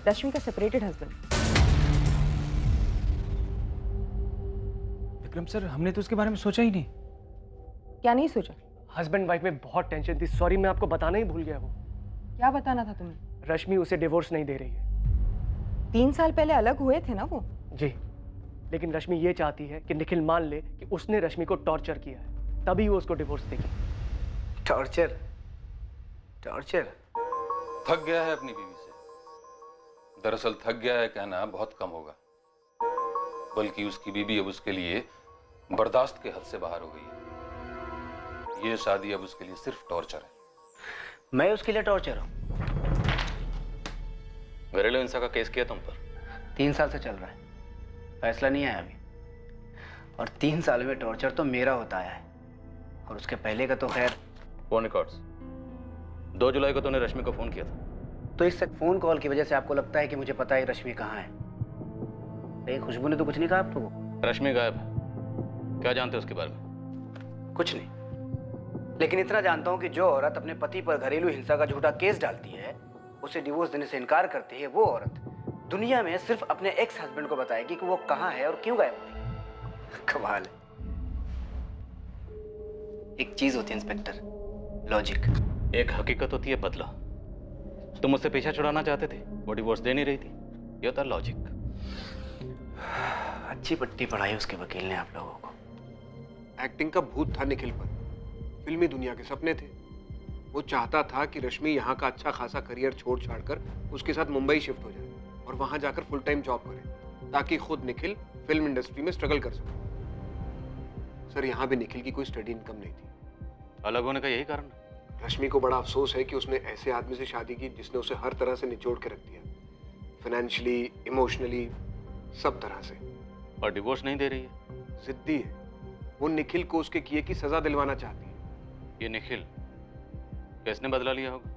रश्मि का सेपरेटेड हस्बैंड। विक्रम सर, हमने तो उसके बारे में सोचा ही नहीं। क्या नहीं सोचा? हस्बैंड वाइफ में बहुत टेंशन थी। सॉरी, मैं आपको बताना ही भूल गया। वो क्या बताना था तुम्हें? रश्मि उसे डिवोर्स नहीं दे रही है। 3 साल पहले अलग हुए थे ना वो? जी, लेकिन रश्मि ये चाहती है कि निखिल मान ले कि उसने रश्मि को टॉर्चर किया है, तभी वो उसको डिवोर्स देगी। टॉर्चर? टॉर्चर? थक गया है अपनी बीवी से। दरअसल थक गया है कहना बहुत कम होगा, बल्कि उसकी बीवी अब उसके लिए बर्दाश्त के हद से बाहर हो गई है। ये शादी अब उसके लिए सिर्फ टॉर्चर है। मैं उसके लिए टॉर्चर हूँ? घरेलू हिंसा का केस किया तुम पर? 3 साल से चल रहा है, फैसला नहीं आया अभी। और 3 साल में टॉर्चर तो मेरा होता आया है, और उसके पहले का तो खैर। Phone records. 2 जुलाई को तूने रश्मि को फोन किया था। तो इस फोन कॉल की वजह से आपको लगता है कि मुझे पता है रश्मि कहाँ है? लेकिन खुशबू ने तो कुछ नहीं कहा आप लोगों को। रश्मि गायब है, क्या जानते हो उसके बारे में? कुछ नहीं, लेकिन इतना जानता हूँ कि जो औरत अपने पति पर घरेलू हिंसा का झूठा केस डालती है, उसे डिवोर्स देने से इनकार करती है, वो औरत दुनिया में सिर्फ अपने एक्स हस्बैंड को बताएगी कि वो कहाँ है और क्यों गायब हुई। कमाल है। एक चीज होती है इंस्पेक्टर, लॉजिक। एक हकीकत होती है बदला। तुम मुझसे पीछा छुड़ाना चाहते थे, वो डिवोर्स दे नहीं रही थी। ये होता लॉजिक। अच्छी पट्टी पढ़ाई उसके वकील ने आप लोगों को। एक्टिंग का भूत था निखिल पर, फिल्मी दुनिया के सपने थे। वो चाहता था कि रश्मि यहाँ का अच्छा खासा करियर छोड़ छाड़ कर उसके साथ मुंबई शिफ्ट हो जाए और वहां जाकर फुल टाइम जॉब करे, ताकि खुद निखिल फिल्म इंडस्ट्री में स्ट्रगल कर सके। सर, यहाँ भी निखिल की कोई स्टडी इनकम नहीं थी। अलग होने का यही कारण है। रश्मि को बड़ा अफसोस है कि उसने ऐसे आदमी से शादी की जिसने उसे हर तरह से निचोड़ के रख दिया, फाइनेंशियली, इमोशनली, सब तरह से। और डिवोर्स नहीं दे रही है। जिद्दी है। वो निखिल को उसके किए की सजा दिलवाना चाहती है। ये निखिल किसने बदला लिया होगा?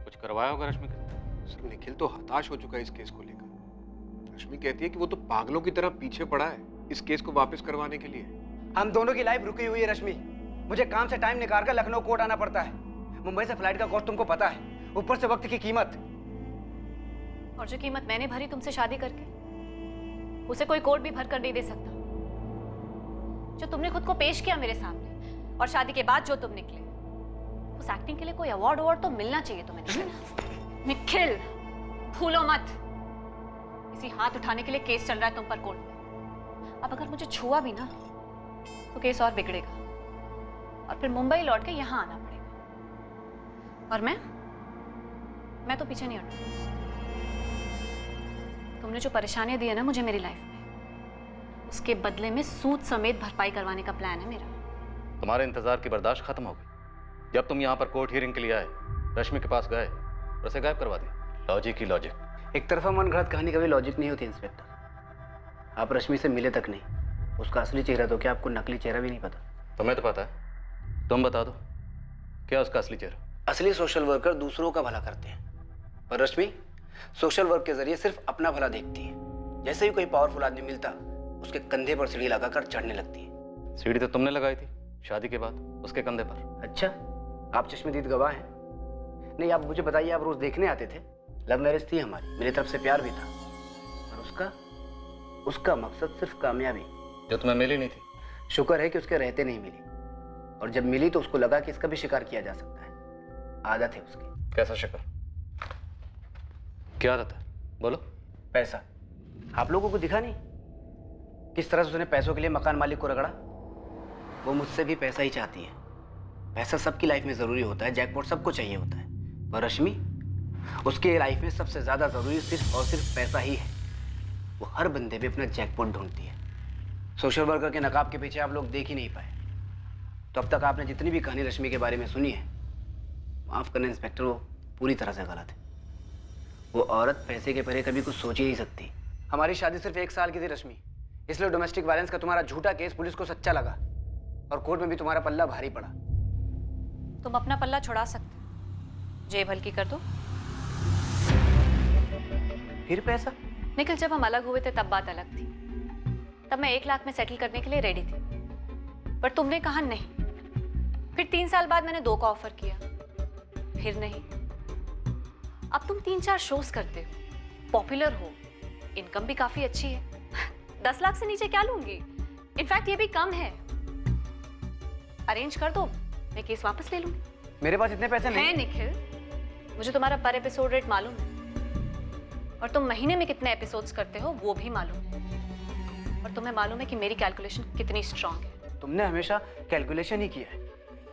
कुछ करवाया होगा रश्मि के? सर, निखिल तो हताश हो चुका है इस केस को लेकर। रश्मि कहती है कि वो तो पागलों की तरह पीछे पड़ा है इस केस को वापस करवाने के लिए। हम दोनों की लाइफ रुकी हुई है रश्मि। मुझे काम से टाइम निकाल कर लखनऊ कोर्ट आना पड़ता है। मुंबई से फ्लाइट का कॉस्ट तुमको पता है, ऊपर से वक्त की कीमत। और जो कीमत मैंने भरी तुमसे शादी करके, उसे कोई कोर्ट भी भर कर नहीं दे सकता। जो तुमने खुद को पेश किया मेरे सामने और शादी के बाद जो तुम निकले, उस एक्टिंग के लिए कोई अवार्ड तो मिलना चाहिए तुम्हें। निखिल, भूलो मत, इसी हाथ उठाने के लिए केस चल रहा है तुम पर कोर्ट में। अब अगर मुझे छुआ भी ना तो केस और बिगड़ेगा और फिर मुंबई लौट के यहाँ आना पड़ेगा। और मैं तो पीछे नहीं हटूंगी। तुमने जो परेशानियां दी है ना मुझे मेरी लाइफ में, उसके बदले में सूद समेत भरपाई करवाने का प्लान है मेरा। तुम्हारे इंतजार की बर्दाश्त खत्म हो गई जब तुम यहाँ पर कोर्ट हियरिंग के लिए आए, रश्मि के पास गए और उसे गायब करवा दिया। लॉजिक ही लॉजिक। एक तरफा मन गढ़ंत कहानी कभी लॉजिक नहीं होती इंस्पेक्टर। आप रश्मि से मिले तक नहीं, उसका असली चेहरा तो क्या, आपको नकली चेहरा भी नहीं पता? तुम्हें तो पता है, तुम बता दो क्या उसका असली चेहरा? असली सोशल वर्कर दूसरों का भला करते हैं, पर रश्मि सोशल वर्क के जरिए सिर्फ अपना भला देखती है। जैसे ही कोई पावरफुल आदमी मिलता, उसके कंधे पर सीढ़ी लगाकर चढ़ने लगती है। सीढ़ी तो तुमने लगाई थी शादी के बाद उसके कंधे पर। अच्छा, आप चश्मदीद गवाह हैं। नहीं, आप मुझे बताइए, आप रोज देखने आते थे? लव मैरिज थी हमारी, मेरी तरफ से प्यार भी था, और उसका मकसद सिर्फ कामयाबी, जो तुम्हें मिली नहीं थी। शुक्र है कि उसके रहते नहीं मिली, और जब मिली तो उसको लगा कि इसका भी शिकार किया जा सकता है। आदत है उसकी। कैसा शिकार? क्या आदत है, बोलो। पैसा। आप लोगों को दिखा नहीं किस तरह से उसने पैसों के लिए मकान मालिक को रगड़ा? वो मुझसे भी पैसा ही चाहती है। पैसा सबकी लाइफ में जरूरी होता है, जैकपॉट सबको चाहिए होता है, पर रश्मि, उसके लाइफ में सबसे ज्यादा जरूरी सिर्फ और सिर्फ पैसा ही है। वो हर बंदे पे अपना जैकपॉट ढूंढती है। सोशल वर्कर के नकाब के पीछे आप लोग देख ही नहीं पाए, तो अब तक आपने जितनी भी कहानी रश्मि के बारे में सुनी है, माफ करना इंस्पेक्टर, वो पूरी तरह से गलत है। वो औरत पैसे के परे कभी कुछ सोच ही नहीं सकती। हमारी शादी सिर्फ 1 साल की थी रश्मि, इसलिए डोमेस्टिक वायलेंस का तुम्हारा झूठा केस पुलिस को सच्चा लगा, और कोर्ट में भी तुम्हारा पल्ला भारी पड़ा। तुम अपना पल्ला छुड़ा सकते, जेब हल्की कर दो। फिर पैसा? निखिल, जब हम अलग हुए थे तब बात अलग थी। तब मैं 1 लाख में सेटल करने के लिए रेडी थी, पर तुमने कहा नहीं। फिर 3 साल बाद मैंने 2 का ऑफर किया, फिर नहीं। अब तुम 3-4 शोज करते हो, पॉपुलर हो, इनकम भी काफी अच्छी है। 10 लाख से नीचे क्या लूंगी? इनफैक्ट ये भी कम है। अरेंज कर दो, मैं केस वापस ले लूंगी। मेरे पास इतने पैसे नहीं है निखिल, मुझे तुम्हारा पर एपिसोड रेट मालूम है, और तुम महीने में कितने एपिसोड्स करते हो वो भी मालूम है, और तुम्हें मालूम है कि मेरी कैलकुलेशन कितनी स्ट्रांग है। तुमने हमेशा कैलकुलेशन ही किया है,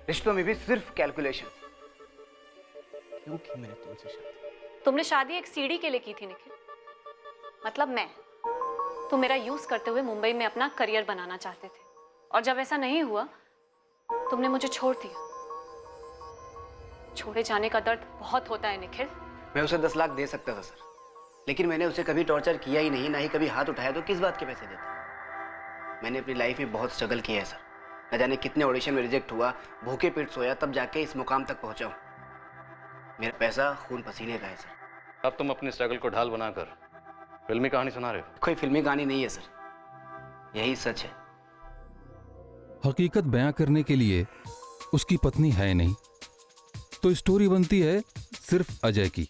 रिश्तों में भी सिर्फ कैलकुलेशन। क्यों की मैंने तुमसे शादी? तुमने शादी एक सीढ़ी के लिए की थी निखिल, मतलब मैं। तुम मेरा यूज करते हुए मुंबई में अपना करियर बनाना चाहते थे, और जब ऐसा नहीं हुआ तुमने मुझे छोड़ दिया। छोड़े जाने का दर्द बहुत होता है निखिल। मैं उसे 10 लाख दे सकता था सर, लेकिन मैंने उसे कभी टॉर्चर किया ही नहीं, ना ही कभी हाथ उठाया, तो किस बात के पैसे देता? मैंने अपनी लाइफ में बहुत स्ट्रगल किया है सर, न जाने कितने ऑडिशन में रिजेक्ट हुआ, भूखे पेट सोया, तब जाके इस मुकाम तक पहुंचा हूं। मेरा पैसा खून पसीने का है सर। अब तुम अपनी स्ट्रगल को ढाल बनाकर फिल्मी कहानी सुना रहे हो। कोई फिल्मी कहानी नहीं है सर, यही सच है। हकीकत बयां करने के लिए उसकी पत्नी है नहीं, तो स्टोरी बनती है सिर्फ अजय की।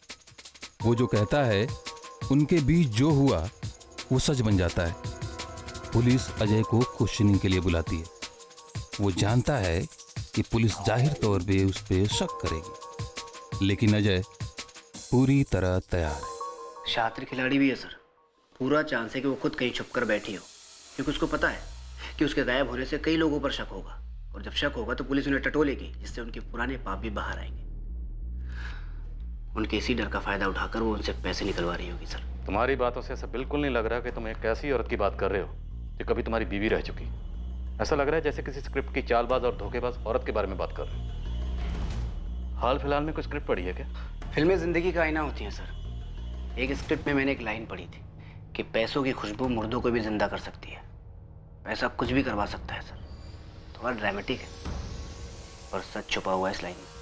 वो जो कहता है उनके बीच जो हुआ वो सच बन जाता है। पुलिस अजय को क्वेश्चनिंग के लिए बुलाती है। वो जानता है कि पुलिस जाहिर तौर पे उस पर शक करेगी, लेकिन अजय पूरी तरह तैयार है। शातिर खिलाड़ी भी है सर, पूरा चांस है कि वो खुद कहीं छुप कर बैठी हो, क्योंकि उसको पता है कि उसके गायब होने से कई लोगों पर शक होगा, और जब शक होगा तो पुलिस उन्हें टटोलेगी, जिससे उनके पुराने पाप भी बाहर आएंगे। उनके इसी डर का फायदा उठाकर वो उनसे पैसे निकलवा रही होगी सर। तुम्हारी बातों से ऐसा बिल्कुल नहीं लग रहा कि तुम एक ऐसी औरत की बात कर रहे हो जो कभी तुम्हारी बीवी रह चुकी। ऐसा लग रहा है जैसे किसी स्क्रिप्ट की चालबाज और धोखेबाज औरत के बारे में बात कर रहे हो। हाल फिलहाल में कोई स्क्रिप्ट पढ़ी है क्या? फिल्में जिंदगी का आईना होती हैं सर। एक स्क्रिप्ट में मैंने एक लाइन पढ़ी थी कि पैसों की खुशबू मुर्दों को भी जिंदा कर सकती है। पैसा कुछ भी करवा सकता है सर। थोड़ा ड्रामेटिक है, पर सच छुपा हुआ है इस लाइन में।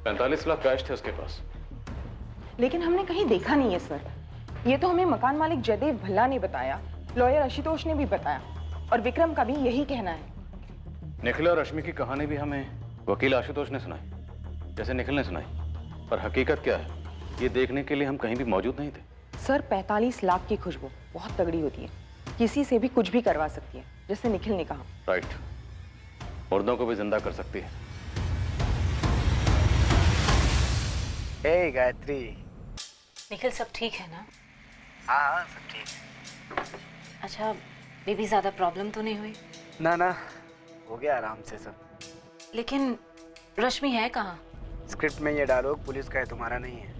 45 लाख कैश थे उसके पास, लेकिन हमने कहीं देखा नहीं है सर। ये तो हमें मकान मालिक जयदेव भल्ला ने बताया, लॉयर आशुतोष ने भी बताया, और विक्रम का भी यही कहना है। निखिल और रश्मि की कहानी भी हमें वकील आशुतोष ने सुनाई, जैसे निखिल ने सुनाई, पर हकीकत क्या है ये देखने के लिए हम कहीं भी मौजूद नहीं थे। सर 45 लाख की खुशबू बहुत तगड़ी होती है, किसी से भी कुछ भी करवा सकती है, जैसे निखिल ने कहा। राइट, मुर्दों को भी जिंदा कर सकती है। हे गायत्री। निखिल, सब ठीक है ना? हाँ सब ठीक है। अच्छा, बेबी ज्यादा प्रॉब्लम तो नहीं हुई? ना ना, हो गया आराम से सब। लेकिन रश्मि है कहाँ? स्क्रिप्ट में ये डायलॉग पुलिस का है, तुम्हारा नहीं है,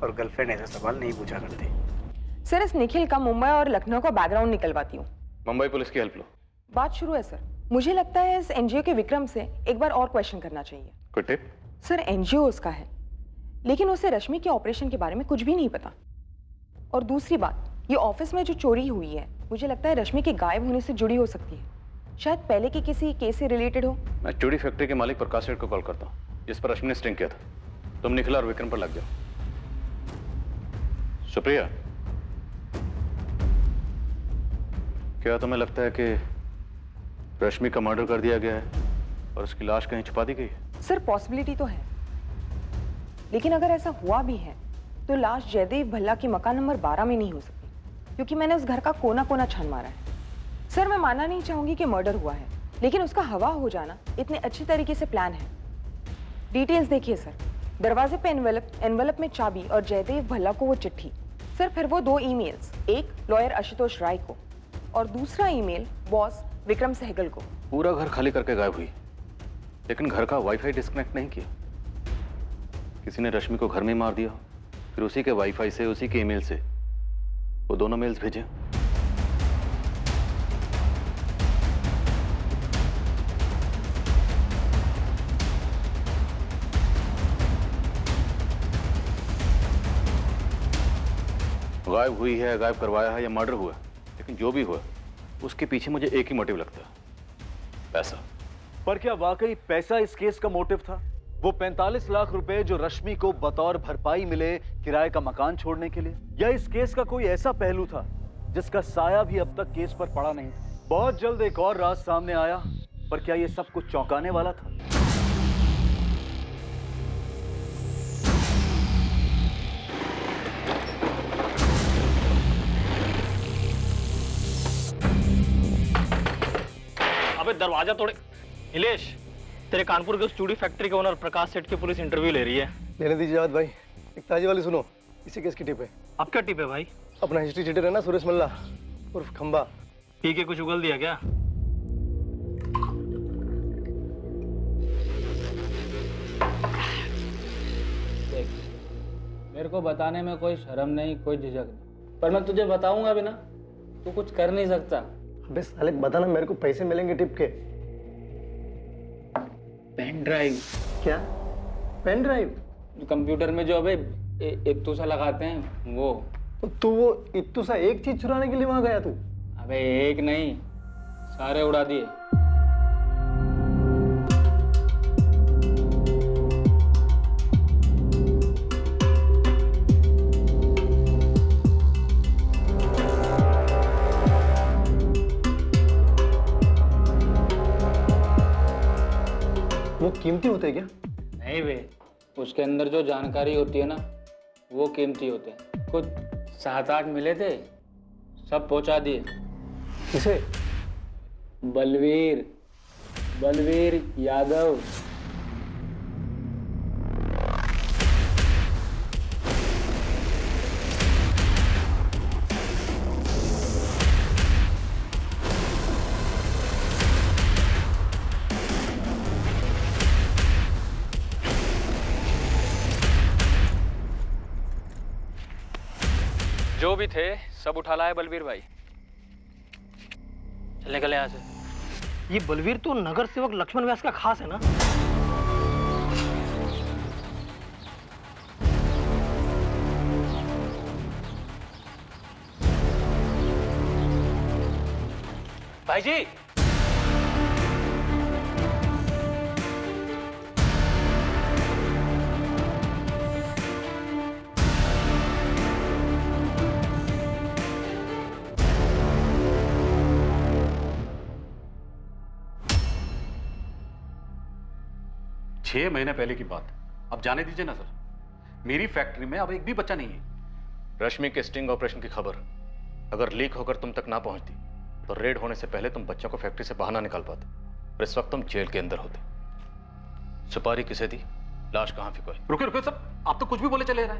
और गर्लफ्रेंड ऐसे सवाल नहीं पूछा करते। सर इस निखिल का मुंबई और लखनऊ का बैकग्राउंड निकलवाती हूँ। मुंबई पुलिस की हेल्प लो। बात शुरू है सर। मुझे लगता है इस एनजीओ के विक्रम से एक बार और क्वेश्चन करना चाहिए। कोई टिप? सर एनजीओ उसका है, लेकिन उसे रश्मि के ऑपरेशन के बारे में कुछ भी नहीं पता। और दूसरी बात, ये ऑफिस में जो चोरी हुई है मुझे लगता है रश्मि के गायब होने से जुड़ी हो सकती है। शायद पहले के किसी केस से रिलेटेड हो। मैं चूड़ी फैक्ट्री के मालिक प्रकाश सेठ को कॉल करता हूँ, जिस पर रश्मि ने स्टिंग किया था। तुम निखिल और विक्रम पर लग जाओ। सुप्रिया, क्या तुम्हें लगता है कि रश्मि का मर्डर कर दिया गया है और उसकी लाश कहीं छुपा दी गई है? सर पॉसिबिलिटी तो है, लेकिन अगर ऐसा हुआ भी है तो लाश जयदेव भल्ला के मकान नंबर 12 में नहीं हो सकती, क्योंकि मैंने उस घर का कोना कोना छान मारा है। सर मैं मानना नहीं चाहूंगी कि मर्डर हुआ है, लेकिन उसका हवा हो जाना इतने अच्छी तरीके से प्लान है। डिटेल्स देखिए सर, दरवाजे पे एनवेलप में चाबी और जयदेव भल्ला को वो चिट्ठी। सर फिर वो 2 ईमेल्स, एक लॉयर आशुतोष राय को और दूसरा ईमेल बॉस विक्रम सहगल को। पूरा घर खाली करके गायब हुई, लेकिन घर का वाईफाई डिस्कनेक्ट नहीं किया। किसी ने रश्मि को घर में मार दिया, फिर उसी के वाईफाई से, उसी के ईमेल से वो दोनों मेल्स भेजे। गायब हुई है, गायब करवाया है या मर्डर हुआ, लेकिन जो भी हुआ उसके पीछे मुझे एक ही मोटिव लगता है, पैसा। पर क्या वाकई पैसा इस केस का मोटिव था? वो 45 लाख रुपए जो रश्मि को बतौर भरपाई मिले किराए का मकान छोड़ने के लिए, या इस केस का कोई ऐसा पहलू था जिसका साया भी अब तक केस पर पड़ा नहीं? बहुत जल्द एक और राज सामने आया, पर क्या ये सब कुछ चौंकाने वाला था? अबे दरवाजा तोड़े। नीलेश, तेरे कानपुर के उस चूड़ी फैक्ट्री के ओनर प्रकाश सेठ की पुलिस इंटरव्यू ले रही है। लेने दीजिए जावद भाई। एक ताजी वाली सुनो, इसी केस की टिप है। अब क्या टिप है भाई? अपना हिस्ट्री चीटर है ना सुरेश मल्ला उर्फ खंबा, पी के कुछ उगल दिया क्या? देख, मेरे को बताने में कोई शर्म नहीं, कोई झिझक नहीं, पर मैं तुझे बताऊंगा भी ना, तू कुछ कर नहीं सकता। अबे साले बताना, मेरे को पैसे मिलेंगे टिप के। Pen drive. क्या पेन ड्राइव? कंप्यूटर में जो अबे इत्तू सा लगाते हैं वो। तो तू वो इत्तू सा एक चीज चुराने के लिए वहां गया तू? अबे एक नहीं, सारे उड़ा दिए। वो कीमती होते क्या? नहीं बे, उसके अंदर जो जानकारी होती है ना वो कीमती होते हैं। कुछ 7-8 मिले थे, सब पहुंचा दिए। किसे? बलवीर यादव। जो भी थे सब उठा लाए बलवीर भाई। चल निकले यहाँ से। ये बलवीर तो नगर सेवक लक्ष्मण व्यास का खास है ना? भाई जी, छह महीने पहले की बात, अब जाने दीजिए ना सर। मेरी फैक्ट्री में अब एक भी बच्चा नहीं है। रश्मि के स्टिंग ऑपरेशन की खबर अगर लीक होकर तुम तक ना पहुंचती तो रेड होने से पहले तुम बच्चों को फैक्ट्री से बाहर ना निकाल पाते और इस वक्त तुम जेल के अंदर होते। सुपारी किसे दी, लाश कहां फिकवाई? रुके रुके सब, आप तो कुछ भी बोले चले रहे।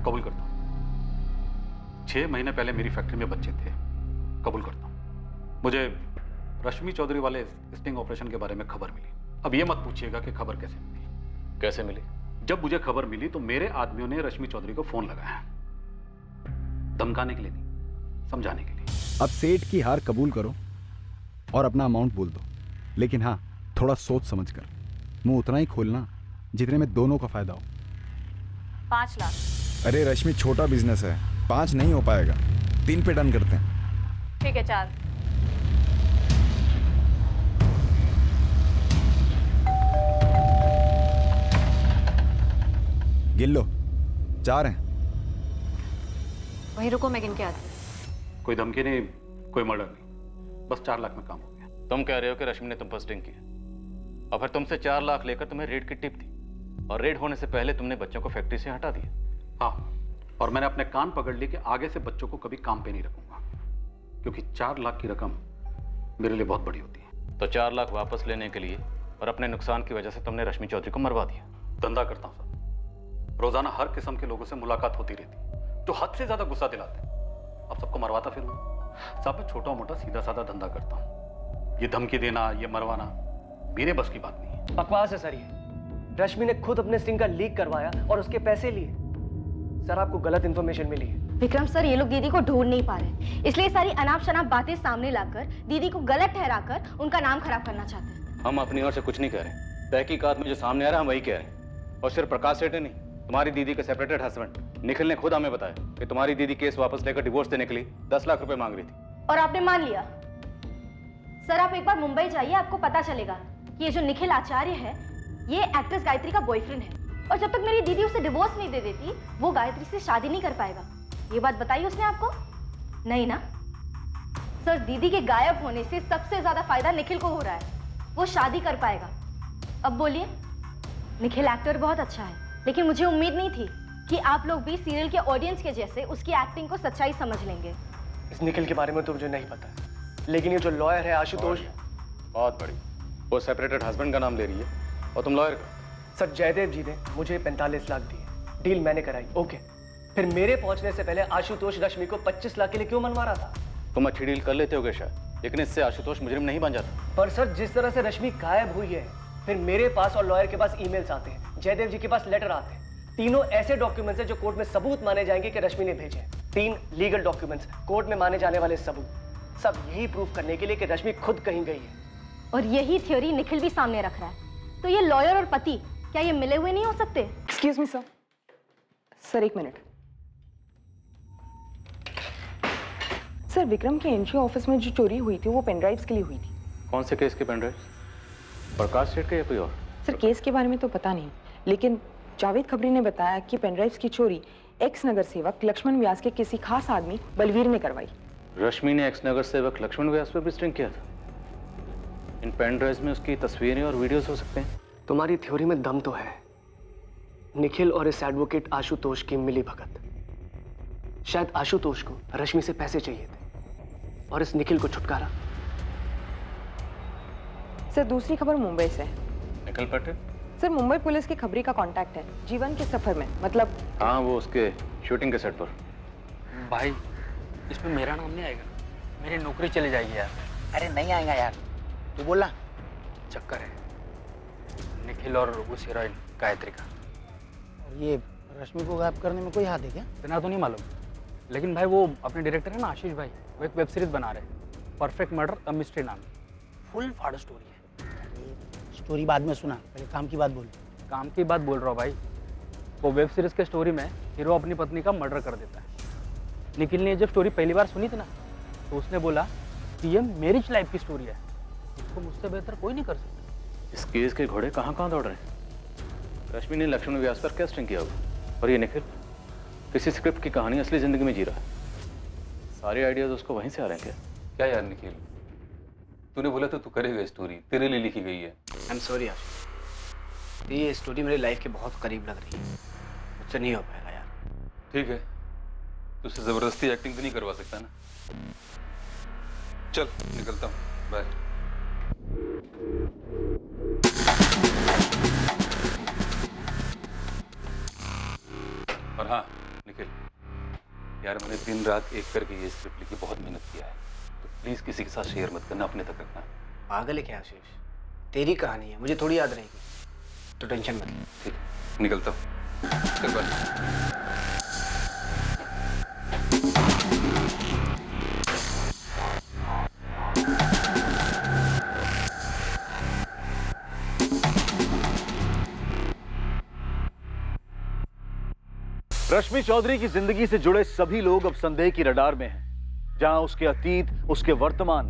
कबूल करता हूं 6 महीने पहले मेरी फैक्ट्री में बच्चे थे, कबूल करता हूं। मुझे रश्मि चौधरी वाले स्टिंग ऑपरेशन के बारे में खबर मिली। अब ये मत पूछिएगा कि खबर कैसे मिली। कैसे मिली? जब मुझे खबर मिली तो मेरे आदमियों ने रश्मि चौधरी को फोन लगाया, धमकाने के लिए नहीं, समझाने के लिए। अब सेठ की हार कबूल करो और अपना अमाउंट बोल दो, लेकिन हाँ थोड़ा सोच समझ कर। मुंह उतना ही खोलना जितने में दोनों का फायदा हो। 5 लाख। अरे रश्मि, छोटा बिजनेस है, 5 नहीं हो पाएगा, 3 पे डन करते हैं। ठीक है 4। गिन लो, 4 हैं। वहीं रुको, मैं गिन के आती हूँ। कोई धमकी नहीं, कोई मर्डर नहीं, बस 4 लाख में काम हो गया। तुम कह रहे हो कि रश्मि ने तुम पर स्टिंग किया और फिर तुमसे 4 लाख लेकर तुम्हें रेड की टिप दी और रेड होने से पहले तुमने बच्चों को फैक्ट्री से हटा दिया। हाँ, और मैंने अपने कान पकड़ लिए कि आगे से बच्चों को कभी काम पे नहीं रखूंगा, क्योंकि 4 लाख की रकम मेरे लिए बहुत बड़ी होती है। तो 4 लाख वापस लेने के लिए और अपने नुकसान की वजह से तुमने रश्मि चौधरी को मरवा दिया। धंधा करता हूँ सर, रोजाना हर किस्म के लोगों से मुलाकात होती रहती है जो हद से ज्यादा गुस्सा दिलाते हैं। अब सबको मरवाता फिरूंगा? साहब, मैं छोटा मोटा सीधा साधा धंधा करता हूँ, ये धमकी देना, ये मरवाना मेरे बस की बात नहीं है। बकवास है सर ये। रश्मि ने खुद अपने स्टिंग का लीक करवाया और उसके पैसे लिए। सर आपको गलत इन्फॉर्मेशन मिली है। विक्रम सर, ये लोग दीदी को ढूंढ नहीं पा रहे, इसलिए सारी अनाप शनाप बातें सामने लाकर दीदी को गलत ठहराकर उनका नाम खराब करना चाहते हैं। हम अपनी ओर से कुछ नहीं कह रहे, तहकीकात में जो सामने आ रहा है हम वही कह रहे हैं। और सिर्फ प्रकाश सेठ ने नहीं, तुम्हारी दीदी के सेपरेटेड हस्बैंड निखिल ने खुद हमें बताया कि तुम्हारी दीदी केस वापस लेकर डिवोर्स देने के लिए 10 लाख रुपए मांग रही थी। और आपने मान लिया? सर आप एक बार मुंबई जाइए, आपको पता चलेगा कि ये जो निखिल आचार्य है ये एक्ट्रेस गायत्री का बॉयफ्रेंड है, और जब तक मेरी दीदी उसे डिवोर्स नहीं दे देती वो गायत्री से शादी नहीं कर पाएगा। ये बात बताई उसने आपको? नहीं ना? सर दीदी के गायब होने से सबसे ज्यादा फायदा निखिल को हो रहा है, वो शादी कर पाएगा। अब बोलिए, निखिल एक्टर बहुत अच्छा है, लेकिन मुझे उम्मीद नहीं थी कि आप लोग भी सीरियल के ऑडियंस के जैसे उसकी एक्टिंग को सच्चाई समझ लेंगे। इस निखिल के बारे में तो मुझे नहीं पता, लेकिन ये जो लॉयर है आशुतोष, बहुत बड़ी, वो सेपरेटेड हस्बैंड का नाम ले रही है और तुम लॉयर का। सर जयदेव जी ने मुझे 45 लाख दिए, डील मैंने कराई, ओके। फिर मेरे पहुंचने से पहले आशुतोष रश्मि को 25 लाख के लिए क्यों मनवा रहा था? तुम अच्छी डील कर लेते होगे शायद, लेकिन इससे आशुतोष मुजरिम नहीं बन जाता। पर सर जिस तरह से रश्मि गायब हुई है, फिर मेरे पास और लॉयर के पास ईमेल्स आते हैं, जयदेव जी के पास लेटर आते हैं, तीनों ऐसे डॉक्यूमेंट्स हैं जो कोर्ट में सबूत माने जाएंगे कि रश्मि ने भेजे। 3 लीगल डॉक्यूमेंट्स, कोर्ट में माने जाने वाले सबूत, सब यही प्रूफ करने के लिए कि रश्मि खुद कहीं गई है। और यही थ्योरी निखिल भी सामने रख रहा है। तो ये लॉयर और पति क्या ये मिले हुए नहीं हो सकते? Excuse me sir. सर एक मिनट। सर विक्रम के एनजीओ ऑफिस में जो चोरी हुई थी वो पेन ड्राइव्स के लिए हुई थी। कौन से केस के पेन ड्राइव्स? प्रकाश सेठ के या कोई और? सर केस के बारे में तो पता नहीं, लेकिन जावेद खबरी ने बताया कि पेन ड्राइव्स की चोरी एक्स नगर सेवक लक्ष्मण व्यास के किसी खास आदमी बलवीर ने करवाई। रश्मि ने एक्स नगर सेवक लक्ष्मण व्यास पर भी स्टिंग किया था। इन पेन ड्राइव्स में उसकी तस्वीरें और वीडियोस हो सकते हैं। तुम्हारी थ्योरी में दम तो है। निखिल और इस एडवोकेट आशुतोष की मिली भगत। शायद आशुतोष को रश्मि से पैसे चाहिए थे और इस निखिल को छुटकारा। सर दूसरी खबर मुंबई से है। निखिल पटेल? सर मुंबई पुलिस की खबरी का कांटेक्ट है, जीवन के सफर में, मतलब। हाँ, वो उसके शूटिंग के सेट पर। भाई इसमें मेरा नाम नहीं आएगा, मेरी नौकरी चली जाएगी यार। अरे नहीं आएगा यार, तू बोला। चक्कर है निखिल और उस हीरोइन गायत्री का। और ये रश्मि को गायब करने में कोई हाथ है क्या? इतना तो नहीं मालूम, लेकिन भाई वो अपने डायरेक्टर है ना आशीष भाई, वो एक वेब सीरीज बना रहे हैं, परफेक्ट मर्डर अ मिस्ट्री नाम। फुल फाड़ स्टोरी है। स्टोरी बाद में सुना, पहले काम की बात बोल। काम की बात बोल रहा हूँ भाई। वो वेब सीरीज के स्टोरी में हीरो अपनी पत्नी का मर्डर कर देता है। निखिल ने जब स्टोरी पहली बार सुनी थी ना, तो उसने बोला कि ये मैरिज लाइफ की स्टोरी है, इसको मुझसे बेहतर कोई नहीं कर सकता। इस केस के घोड़े कहाँ दौड़ रहे हैं? रश्मि ने लक्ष्मण व्यास पर क्या स्टिंग किया होगा, और ये निखिल किसी स्क्रिप्ट की कहानी असली जिंदगी में जी रहा है। सारे आइडियाज उसको वहीं से आ रहे हैं क्या? क्या यार निखिल, तूने बोला तो तू करेगा, स्टोरी तेरे लिए लिखी गई है। आई एम सॉरी आशीष, ये स्टोरी मेरे लाइफ के बहुत करीब लग रही है, मुझसे नहीं हो पाएगा यार। ठीक है, तुझसे जबरदस्ती एक्टिंग तो नहीं करवा सकता ना। चल निकलता हूँ, बाय। और हाँ निखिल यार, मैंने दिन रात एक करके ये स्क्रिप्ट लिखी, बहुत मेहनत किया है, तो प्लीज किसी के साथ शेयर मत करना, अपने तक रखना। पागल है क्या आशीष? तेरी कहानी है, मुझे थोड़ी याद रहेगी, तो टेंशन मत ले। ठीक है, निकलता हूँ, चल बाय। रश्मि चौधरी की जिंदगी से जुड़े सभी लोग अब संदेह की रडार में हैं, जहां उसके अतीत, उसके वर्तमान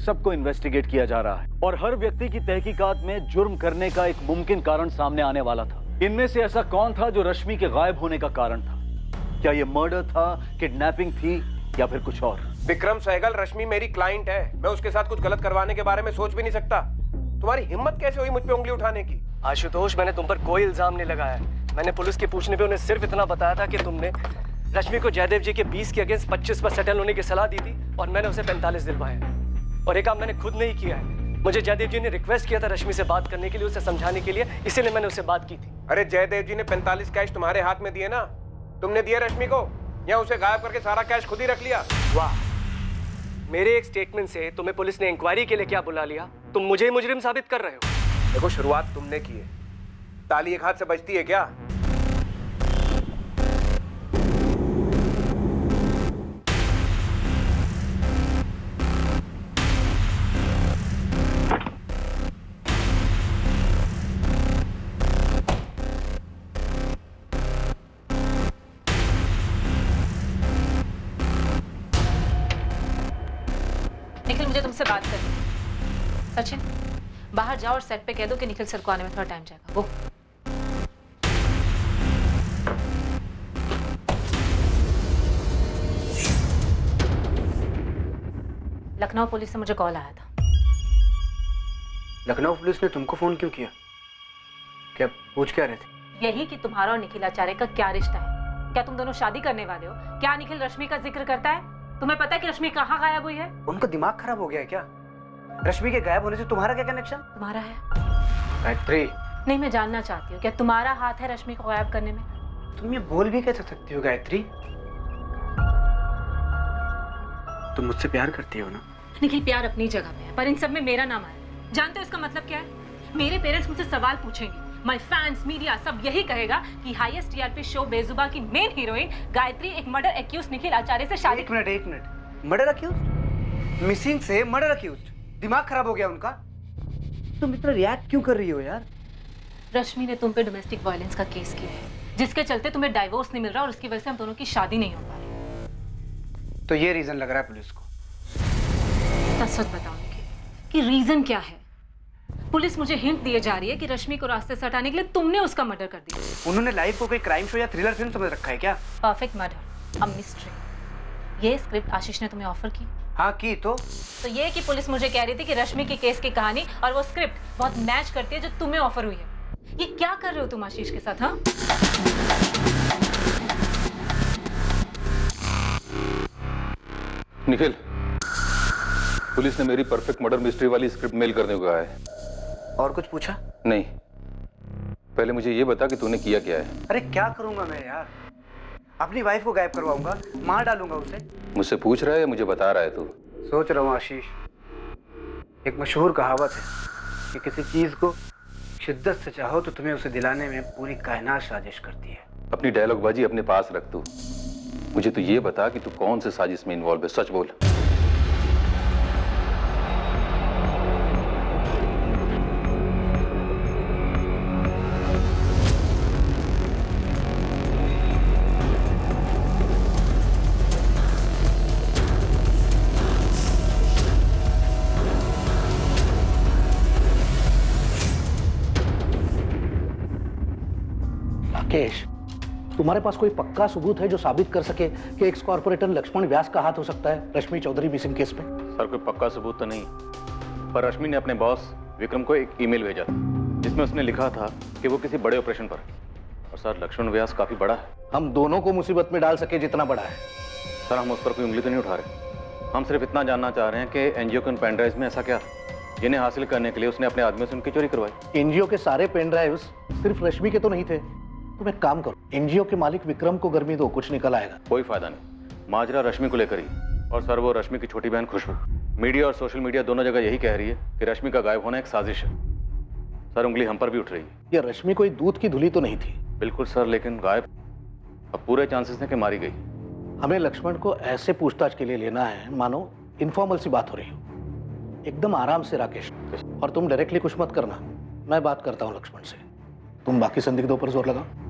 सबको इन्वेस्टिगेट किया जा रहा है और हर व्यक्ति की तहकीकात में जुर्म करने का एक मुमकिन कारण सामने आने वाला था। इनमें से ऐसा कौन था जो रश्मि के गायब होने का कारण था? क्या यह मर्डर था, किडनैपिंग थी या फिर कुछ और? विक्रम सहगल, रश्मि मेरी क्लाइंट है, मैं उसके साथ कुछ गलत करवाने के बारे में सोच भी नहीं सकता। तुम्हारी हिम्मत कैसे हुई मुझ पे उंगली उठाने की? आशुतोष, मैंने तुम पर कोई इल्जाम नहीं लगाया। मैंने पुलिस के पूछने पे उन्हें सिर्फ इतना बताया था कि तुमने रश्मि को जयदेव जी के 20 के अगेंस्ट 25 पर सेटल होने की सलाह दी थी और मैंने उसे 45 दिलवाए। और ये काम मैंने खुद नहीं किया है, मुझे जयदेव जी ने रिक्वेस्ट किया था रश्मि से बात करने के लिए, उसे समझाने के लिए, इसीलिए मैंने उससे बात की थी। अरे जयदेव जी ने 45 कैश तुम्हारे हाथ में दिए ना, तुमने दिए रश्मि को या उसे गायब करके सारा कैश खुद ही रख लिया? वाह, मेरे एक स्टेटमेंट से तुम्हें पुलिस ने इंक्वायरी के लिए क्या बुला लिया? तुम मुझे मुजरिम साबित कर रहे हो। देखो, शुरुआत तुमने की है, ताली एक हाथ से बजती है क्या? निखिल, मुझे तुमसे बात करनी है। सचिन, बाहर जाओ और सेट पे कह दो कि निखिल सर को आने में थोड़ा टाइम जाएगा। वो लखनऊ पुलिस से मुझे कॉल आया था। लखनऊ पुलिस ने तुमको फोन क्यों किया? क्या पूछ क्या रहे थे? यही कि तुम्हारा और निखिल आचार्य का क्या रिश्ता है, क्या तुम दोनों शादी करने वाले हो? क्या निखिल रश्मि का जिक्र करता है? तुम्हें पता है कि रश्मि कहाँ गायब हुई है? उनका दिमाग खराब हो गया है क्या? रश्मि के गायब होने से तुम्हारा क्या कनेक्शन? तुम्हारा है। गायत्री, नहीं, मैं जानना चाहती हूँ, क्या तुम्हारा हाथ है रश्मि को गायब करने में? तुम ये बोल भी कैसे सकती हो गायत्री? तुम मुझसे प्यार करती हो ना? निखिल, प्यार अपनी जगह पे है, पर इन सब में मेरा नाम आया। जानते हो इसका मतलब क्या है? मेरे पेरेंट्स मुझसे सवाल पूछेंगे, माय फैंस, मीडिया सब यही कहेगा कि हाईएस्ट टीआरपी शो बेजुबा की मेन हीरोइन गायत्री एक मर्डर एक्यूज निखिल आचार्य से शादी। एक मिनट, मर्डर एक्यूज? मिसिंग से मर्डर एक्यूज? दिमाग खराब हो गया उनका? तुम इतना रिएक्ट क्यों कर रही हो यार? रश्मि ने तुम पे डोमेस्टिक वायलेंस का केस किया है, जिसके चलते तुम्हें डाइवोर्स नहीं मिल रहा और उसकी वजह से हम दोनों की शादी नहीं हो पा रही। तो ये रीजन लग रहा है पुलिस को? सच सच बताओ निखिल कि रीजन क्या है? पुलिस मुझे हिंट दिए जा रही है कि रश्मि को रास्ते से हटाने के लिए तुमने उसका मर्डर कर दिया। उन्होंने लाइफ को कोई क्राइम शो या थ्रिलर फिल्म समझ रखा है क्या? Perfect murder, a mystery. ये स्क्रिप्ट आशीष ने तुम्हें ऑफर की? हाँ की। तो ये कि पुलिस मुझे कह रही थी कि रश्मि के केस की कहानी और वो स्क्रिप्ट बहुत मैच करती है जो तुम्हें ऑफर हुई है। ये क्या कर रहे हो तुम आशीष के साथ? हाँ, निखिल, पुलिस ने मेरी परफेक्ट मर्डर मिस्ट्री वाली स्क्रिप्ट मेल करने को कहा है। और कुछ पूछा? नहीं, पहले मुझे ये बता कि तूने किया क्या है। अरे क्या करूंगा मैं यार? अपनी वाइफ को गायब करवाऊंगा, मार डालूंगा उसे। मुझसे पूछ रहा है या मुझे बता रहा है तू? सोच रहा हूँ आशीष। एक मशहूर कहावत है कि किसी चीज को शिद्दत से चाहो तो तुम्हें उसे दिलाने में पूरी कायनात साजिश करती है। अपनी डायलॉगबाजी अपने पास रख तू। मुझे तो ये बता कि तू कौन से साजिश में इन्वॉल्व है, सच बोल। राकेश, तुम्हारे पास कोई पक्का सबूत है जो साबित कर सके कि एक्स कॉर्पोरेटर लक्ष्मण व्यास का हाथ हो सकता है रश्मि चौधरी मिसिंग केस में? सर, कोई पक्का सबूत तो नहीं, पर रश्मि ने अपने बॉस विक्रम को एक ईमेल भेजा था जिसमें उसने लिखा था कि वो किसी बड़े ऑपरेशन पर। और सर, लक्ष्मण व्यास काफी बड़ा है। हम दोनों को मुसीबत में डाल सके जितना बड़ा है। सर, हम उस पर कोई उंगली तो नहीं उठा रहे, हम सिर्फ इतना जानना चाह रहे हैं कि एनजीओ के उन पेन ड्राइव में ऐसा क्या जिन्हें हासिल करने के लिए उसने अपने आदमियों से उनकी चोरी करवाई। एनजीओ के सारे पेन ड्राइव्स सिर्फ रश्मि के तो नहीं थे। तुम एक काम करो, एनजीओ के मालिक विक्रम को गर्मी दो, कुछ निकल आएगा। कोई फायदा नहीं, माजरा रश्मि को लेकर ही। और सर, वो रश्मि की छोटी बहन खुशबू, मीडिया और सोशल मीडिया दोनों जगह यही कह रही है कि रश्मि का गायब होना एक साजिश है। सर, उंगली हम पर भी उठ रही है। ये रश्मि कोई दूध की धुली तो नहीं थी? बिल्कुल सर, लेकिन गायब अब पूरे चांसेस हैं कि मारी गई। हमें लक्ष्मण को ऐसे पूछताछ के लिए लेना है मानो इनफॉर्मल सी बात हो रही हो। एकदम आराम से राकेश, और तुम डायरेक्टली कुछ मत करना, मैं बात करता हूँ लक्ष्मण से। तुम बाकी संदिग्धों पर जोर लगाओ।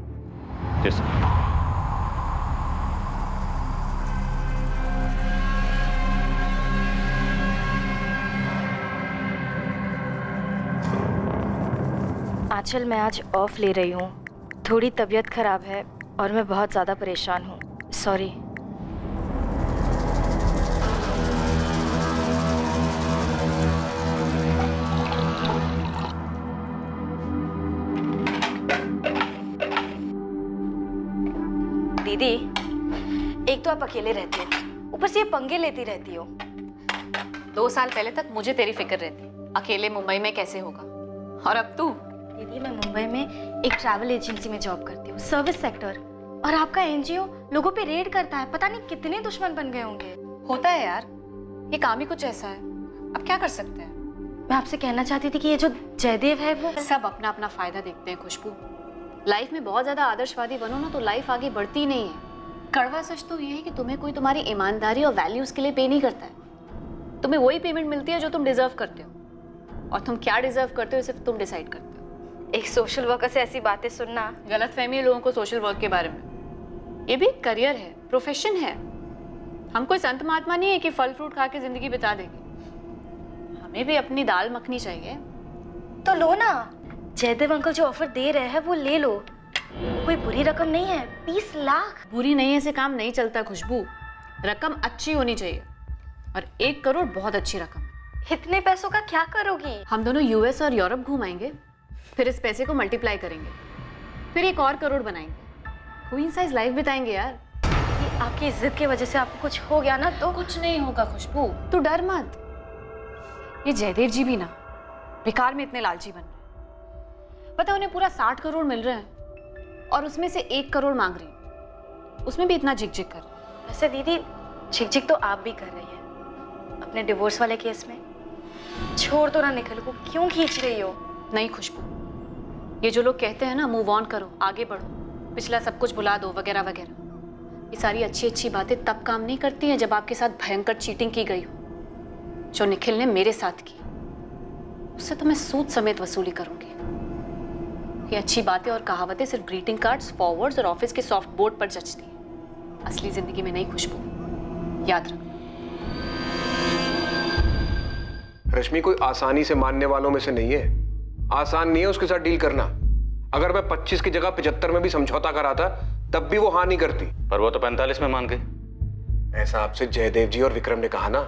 आंचल, मैं आज ऑफ ले रही हूँ। थोड़ी तबीयत खराब है और मैं बहुत ज़्यादा परेशान हूँ। सॉरी। दीदी, एक तो आप अकेले रहती हो, ऊपर से ये पंगे लेती रहती हो। 2 साल पहले तक मुझे तेरी फिक्र रहती, अकेले मुंबई में कैसे होगा, और अब तू? दीदी, मैं मुंबई में एक ट्रैवल एजेंसी में जॉब करती हूँ, सर्विस सेक्टर, और आपका एनजीओ लोगों पे रेड करता है। पता नहीं कितने दुश्मन बन गए होंगे। होता है यार, ये काम ही कुछ ऐसा है, अब क्या कर सकते हैं। मैं आपसे कहना चाहती थी कि ये जो जयदेव है वो सब अपना अपना फायदा देखते हैं खुशबू। लाइफ में बहुत ज्यादा आदर्शवादी बनो ना तो लाइफ आगे बढ़ती नहीं है। कड़वा सच तो ये है कि तुम्हें कोई तुम्हारी ईमानदारी और वैल्यूज के लिए पे नहीं करता है। तुम्हें वही पेमेंट मिलती है जो तुम डिजर्व करते हो, और तुम क्या डिजर्व करते हो सिर्फ तुम डिसाइड करते हो। एक सोशल वर्कर से ऐसी बातें सुनना, गलतफहमी है लोगों को सोशल वर्क के बारे में। ये भी एक करियर है, प्रोफेशन है। हम कोई संत महात्मा नहीं है कि फल फ्रूट खा के जिंदगी बिता देंगे। हमें भी अपनी दाल मखनी चाहिए। तो लो ना, जयदेव अंकल जो ऑफर दे रहे हैं वो ले लो। कोई बुरी रकम नहीं है, 20 लाख। बुरी नहीं है से काम नहीं चलता खुशबू, रकम अच्छी होनी चाहिए, और 1 करोड़ बहुत अच्छी रकम। इतने पैसों का क्या करोगी? हम दोनों यूएस और यूरोप घुमाएंगे, फिर इस पैसे को मल्टीप्लाई करेंगे, फिर 1 और करोड़ बनाएंगे, क्वीन साइज लाइफ बिताएंगे यार। ये आपकी जिद की वजह से आपको कुछ हो गया ना तो? कुछ नहीं होगा खुशबू, तू डर मत। ये जयदेव जी भी ना बेकार में इतने लालची बन रहे। पता उन्हें पूरा 60 करोड़ मिल रहे हैं और उसमें से 1 करोड़ मांग रही है, उसमें भी इतना झिक-झिक कर। वैसे दीदी, झिक-झिक तो आप भी कर रही हैं अपने डिवोर्स वाले केस में। छोड़ दो ना निखिल को, क्यों खींच रही हो? नहीं खुशबू, ये जो लोग कहते हैं ना मूव ऑन करो, आगे बढ़ो, पिछला सब कुछ भुला दो वगैरह वगैरह, ये सारी अच्छी अच्छी बातें तब काम नहीं करती हैं जब आपके साथ भयंकर चीटिंग की गई हो, जो निखिल ने मेरे साथ की। उससे तो मैं सूद समेत वसूली करूंगी। ये अच्छी बातें और कहावतें सिर्फ ग्रीटिंग कार्ड्स, फॉरवर्ड्स और ऑफिस के सॉफ्ट बोर्ड पर जचती हैं, असली जिंदगी में नहीं खुशबू, याद रख। रश्मि कोई आसानी से मानने वालों में से नहीं है। आसान नहीं है उसके साथ डील करना। अगर मैं 25 की जगह 75 में भी समझौता कराता तब भी वो हाँ नहीं करती। पर वो तो 45 में मान गई। ऐसा आपसे जयदेव जी और विक्रम ने कहा ना,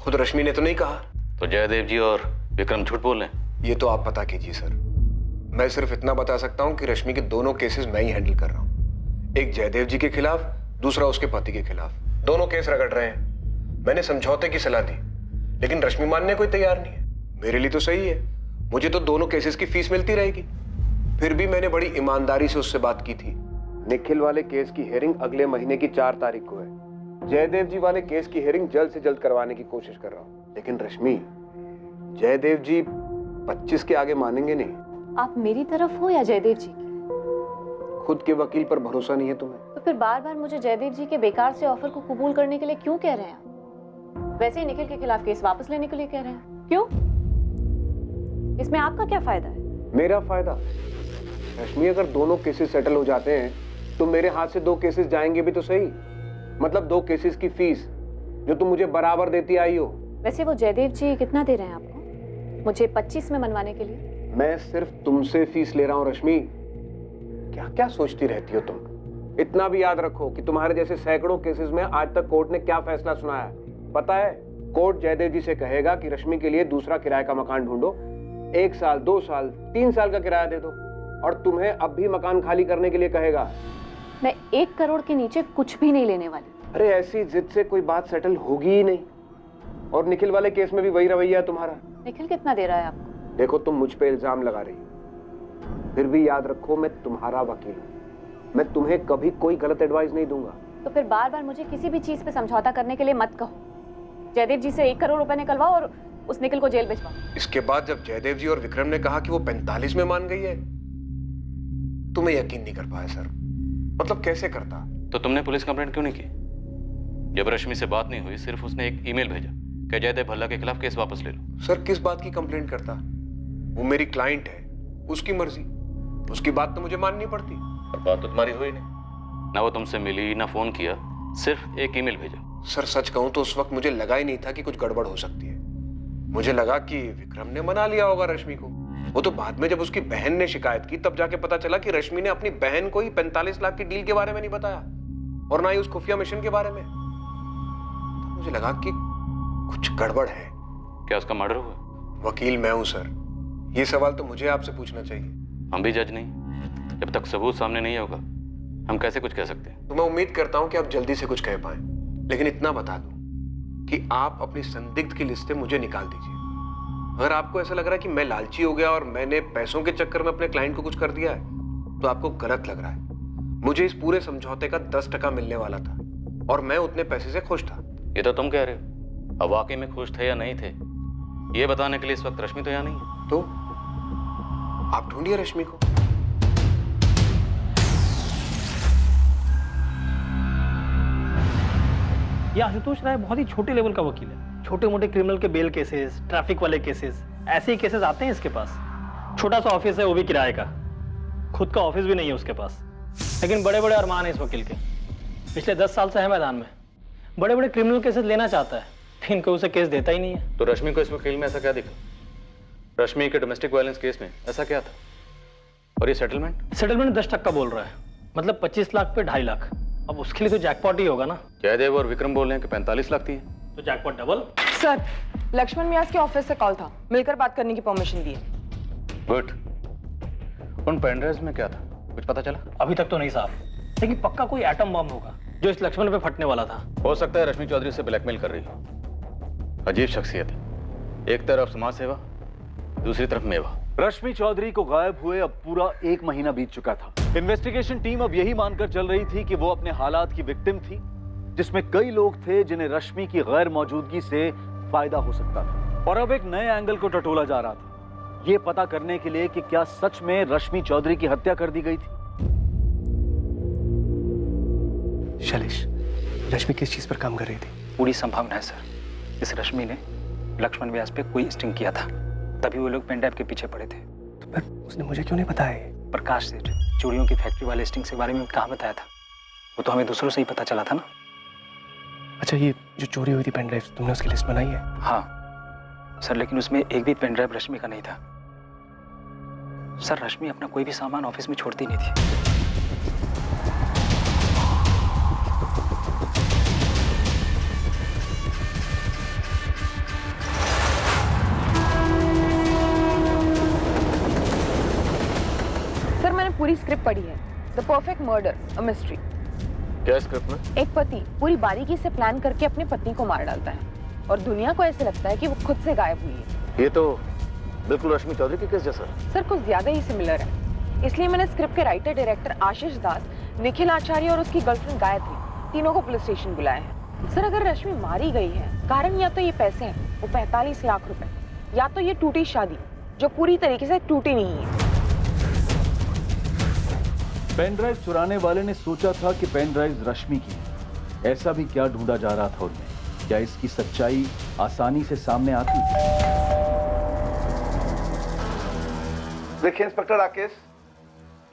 खुद रश्मि ने तो नहीं कहा। तो जयदेव जी और विक्रम झूठ बोल रहे हैं? ये तो आप पता कीजिए सर। मैं सिर्फ इतना बता सकता हूँ कि रश्मि के दोनों केसेस मैं ही हैंडल कर रहा हूँ। एक जयदेव जी के खिलाफ, दूसरा उसके पति के खिलाफ। दोनों केस रगड़ रहे हैं। मैंने समझौते की सलाह दी, लेकिन रश्मि मानने कोई तैयार नहीं है। मेरे लिए तो सही है, मुझे तो दोनों केसेस की फीस मिलती रहेगी। फिर भी मैंने बड़ी ईमानदारी से उससे बात की थी। निखिल वाले केस की हियरिंग अगले महीने की 4 तारीख को है। जयदेव जी वाले केस की हियरिंग जल्द से जल्द करवाने की कोशिश कर रहा हूँ। लेकिन रश्मि, जयदेव जी 25 के आगे मानेंगे नहीं। आप मेरी तरफ हो या जयदेव जी की? खुद के वकील पर भरोसा नहीं है तुम्हें? तो फिर बार बार मुझे जयदेव जी के बेकार से ऑफर को कबूल करने के लिए क्यों कह रहे हैं? वैसे ही निखिल के खिलाफ केस वापस लेने के लिए कह रहे हैं, क्यों? इसमें आपका क्या फायदा है? मेरा फायदा? रश्मि, अगर दोनों केसेस सेटल हो जाते हैं तो मेरे हाथ से 2 केसेस जाएंगे भी तो सही। मतलब 2 केसेस की फीस जो तुम मुझे बराबर देती आई हो। वैसे वो जयदेव जी कितना दे रहे हैं आपको मुझे 25 में मनवाने के लिए? मैं सिर्फ तुमसे फीस ले रहा हूँ रश्मि। क्या क्या सोचती रहती हो तुम? इतना भी याद रखो कि तुम्हारे जैसे सैकड़ों केसेस में आज तक कोर्ट ने क्या फैसला सुनाया है पता है? कोर्ट जयदेव जी से कहेगा कि रश्मि के लिए दूसरा किराए का मकान ढूंढो, 1 साल, 2 साल, 3 साल का किराया दे दो, और तुम्हें अब भी मकान खाली करने के लिए कहेगा। मैं 1 करोड़ के नीचे कुछ भी नहीं लेने वाली। अरे ऐसी जिद से कोई बात सेटल होगी ही नहीं। और निखिल वाले केस में भी वही रवैया है तुम्हारा। निखिल कितना दे रहा है आपको? देखो, तुम मुझ पे इल्जाम लगा रही हो, फिर भी याद रखो मैं तुम्हारा वकील हूँ। मैं तुम्हें कभी कोई गलत एडवाइस नहीं दूंगा। तो फिर बार बार मुझे किसी भी चीज पे समझौता करने के लिए मत कहो। जयदेव जी से 1 करोड़ रुपए निकलवाओ और उस निखिल को जेल भिजवाओ। इसके बाद जब जयदेव जी और विक्रम ने कहा कि वो 45 में मान गई है, तुम्हें यकीन नहीं कर पाया सर। मतलब कैसे करता? तो तुमने पुलिस कंप्लेंट क्यों नहीं की? जब रश्मि से बात नहीं हुई, सिर्फ उसने एक ईमेल भेजा कि जयदेव भल्ला के खिलाफ केस वापस ले लो। सर, किस बात की कंप्लेंट करता? वो मेरी क्लाइंट है, उसकी मर्जी, उसकी बात तो मुझे माननी पड़ती। पर बात तो तुम्हारी हुई नहीं, ना वो तुमसे मिली, ना फोन किया, सिर्फ एक ईमेल भेजा। सर सच कहूं तो उस वक्त मुझे लगा ही नहीं था कि कुछ गड़बड़ हो सकती है। मुझे लगा कि विक्रम ने मना लिया होगा रश्मि को। वो तो बाद में जब उसकी बहन ने शिकायत की तब जाके पता चला कि रश्मि ने अपनी बहन को ही 45 लाख की डील के बारे में नहीं बताया और ना ही उस खुफिया मिशन के बारे में। तो मुझे लगा कि कुछ गड़बड़ है। क्या उसका मर्डर हुआ? वकील मैं हूं सर, ये सवाल तो मुझे आपसे पूछना चाहिए। हम भी जज नहीं, जब तक सबूत सामने नहीं होगा हम कैसे कुछ कह सकते हैं। तो मैं उम्मीद करता हूं कि आप जल्दी से कुछ कह पाए, लेकिन इतना बता दूं कि आप अपनी संदिग्ध की लिस्ट से मुझे निकाल दीजिए। अगर आपको ऐसा लग रहा है कि मैं लालची हो गया और मैंने पैसों के चक्कर में अपने क्लाइंट को कुछ कर दिया है तो आपको गलत लग रहा है। मुझे इस पूरे समझौते का 10% मिलने वाला था और मैं उतने पैसे से खुश था। ये तो तुम कह रहे हो, अब वाकई में खुश थे या नहीं थे ये बताने के लिए इस वक्त रश्मि तो यहाँ नहीं है। तो आप ढूंढिए रश्मि को। ये आशुतोष राय बहुत ही छोटे लेवल का वकील है। छोटे मोटे क्रिमिनल के बेल केसेस, ट्रैफिक वाले केसेस, ऐसे ही केसेस आते हैं इसके पास। छोटा सा ऑफिस है, वो भी किराए का, खुद का ऑफिस भी नहीं है उसके पास, लेकिन बड़े बड़े अरमान है इस वकील के। पिछले 10 साल से है मैदान में, बड़े बड़े क्रिमिनल केसेस लेना चाहता है लेकिन कोई उसे केस देता ही नहीं है। तो रश्मि को इस वकील में ऐसा क्या दिखा? रश्मि के डोमेस्टिक वायलेंस केस में ऐसा क्या था? और ये सेटलमेंट 10% बोल रहा है, मतलब 25 लाख पे 2.5 लाख। अब उसके लिए तो जैकपॉट ही होगा ना। जयदेव और विक्रम बोल रहे हैं कि 45 लाख थी, तो जैकपॉट डबल। सर, लक्ष्मण व्यास के ऑफिस से कॉल था, मिलकर बात करने की परमिशन दी है। गुड। उन पेनड्राइव्स में क्या था, कुछ पता चला? अभी तक तो नहीं साहब, लेकिन पक्का कोई एटम बम होगा जो इस लक्ष्मण पे फटने वाला था। हो सकता है रश्मि चौधरी से ब्लैकमेल कर रही हो। अजीब शख्सियत है, एक तरफ समाज सेवा, दूसरी तरफ मेवा। रश्मि चौधरी को गायब हुए अब पूरा 1 महीना बीत चुका था। इन्वेस्टिगेशन टीम अब यही मानकर चल रही थी कि वो अपने हालात की विक्टिम थी, जिसमें कई लोग थे जिन्हें रश्मि की गैर मौजूदगी से फायदा हो सकता था। और अब एक नए एंगल को टटोला जा रहा था, ये पता करने के लिए कि क्या सच में रश्मि चौधरी की हत्या कर दी गई थी। शैलेश, रश्मि किस चीज पर काम कर रही थी? पूरी संभावना है सर, इस रश्मि ने लक्ष्मण व्यास पे कोई स्टिंग किया था, तभी वो लोग पेनड्राइव के पीछे पड़े थे। तो फिर उसने मुझे क्यों नहीं बताया? प्रकाश सेठ चूड़ियों की फैक्ट्री वाले स्टिंग के बारे में कहाँ बताया था? वो तो हमें दूसरों से ही पता चला था ना। अच्छा, ये जो चोरी हुई थी पेनड्राइव, तुमने उसकी लिस्ट बनाई है? हाँ सर, लेकिन उसमें एक भी पेनड्राइव रश्मि का नहीं था। सर, रश्मि अपना कोई भी सामान ऑफिस में छोड़ती नहीं थी। सर, मैंने पूरी स्क्रिप्ट पढ़ी है, the perfect murder, a mystery. क्या स्क्रिप्ट में? एक पति पूरी बारीकी से प्लान करके अपनी पत्नी को मार डालता है और दुनिया को ऐसे लगता है कि वो खुद से गायब हुई है। ये तो बिल्कुल रश्मि चौधरी के केस जैसा। सर, कुछ ज्यादा ही सिमिलर है, इसलिए मैंने स्क्रिप्ट के राइटर डायरेक्टर आशीष दास, निखिल आचार्य और उसकी गर्लफ्रेंड गायत्री, तीनों को पुलिस स्टेशन बुलाया है। सर, अगर रश्मि मारी गई है, कारण या तो ये पैसे हैं, वो 45 लाख रुपए, या तो ये टूटी शादी जो पूरी तरीके से टूटी नहीं है। पेनड्राइव चुराने वाले ने सोचा था कि पेनड्राइव रश्मि की है। ऐसा भी क्या ढूंढा जा रहा था उनमें? क्या इसकी सच्चाई आसानी से सामने आती? देखिए इंस्पेक्टर राकेश,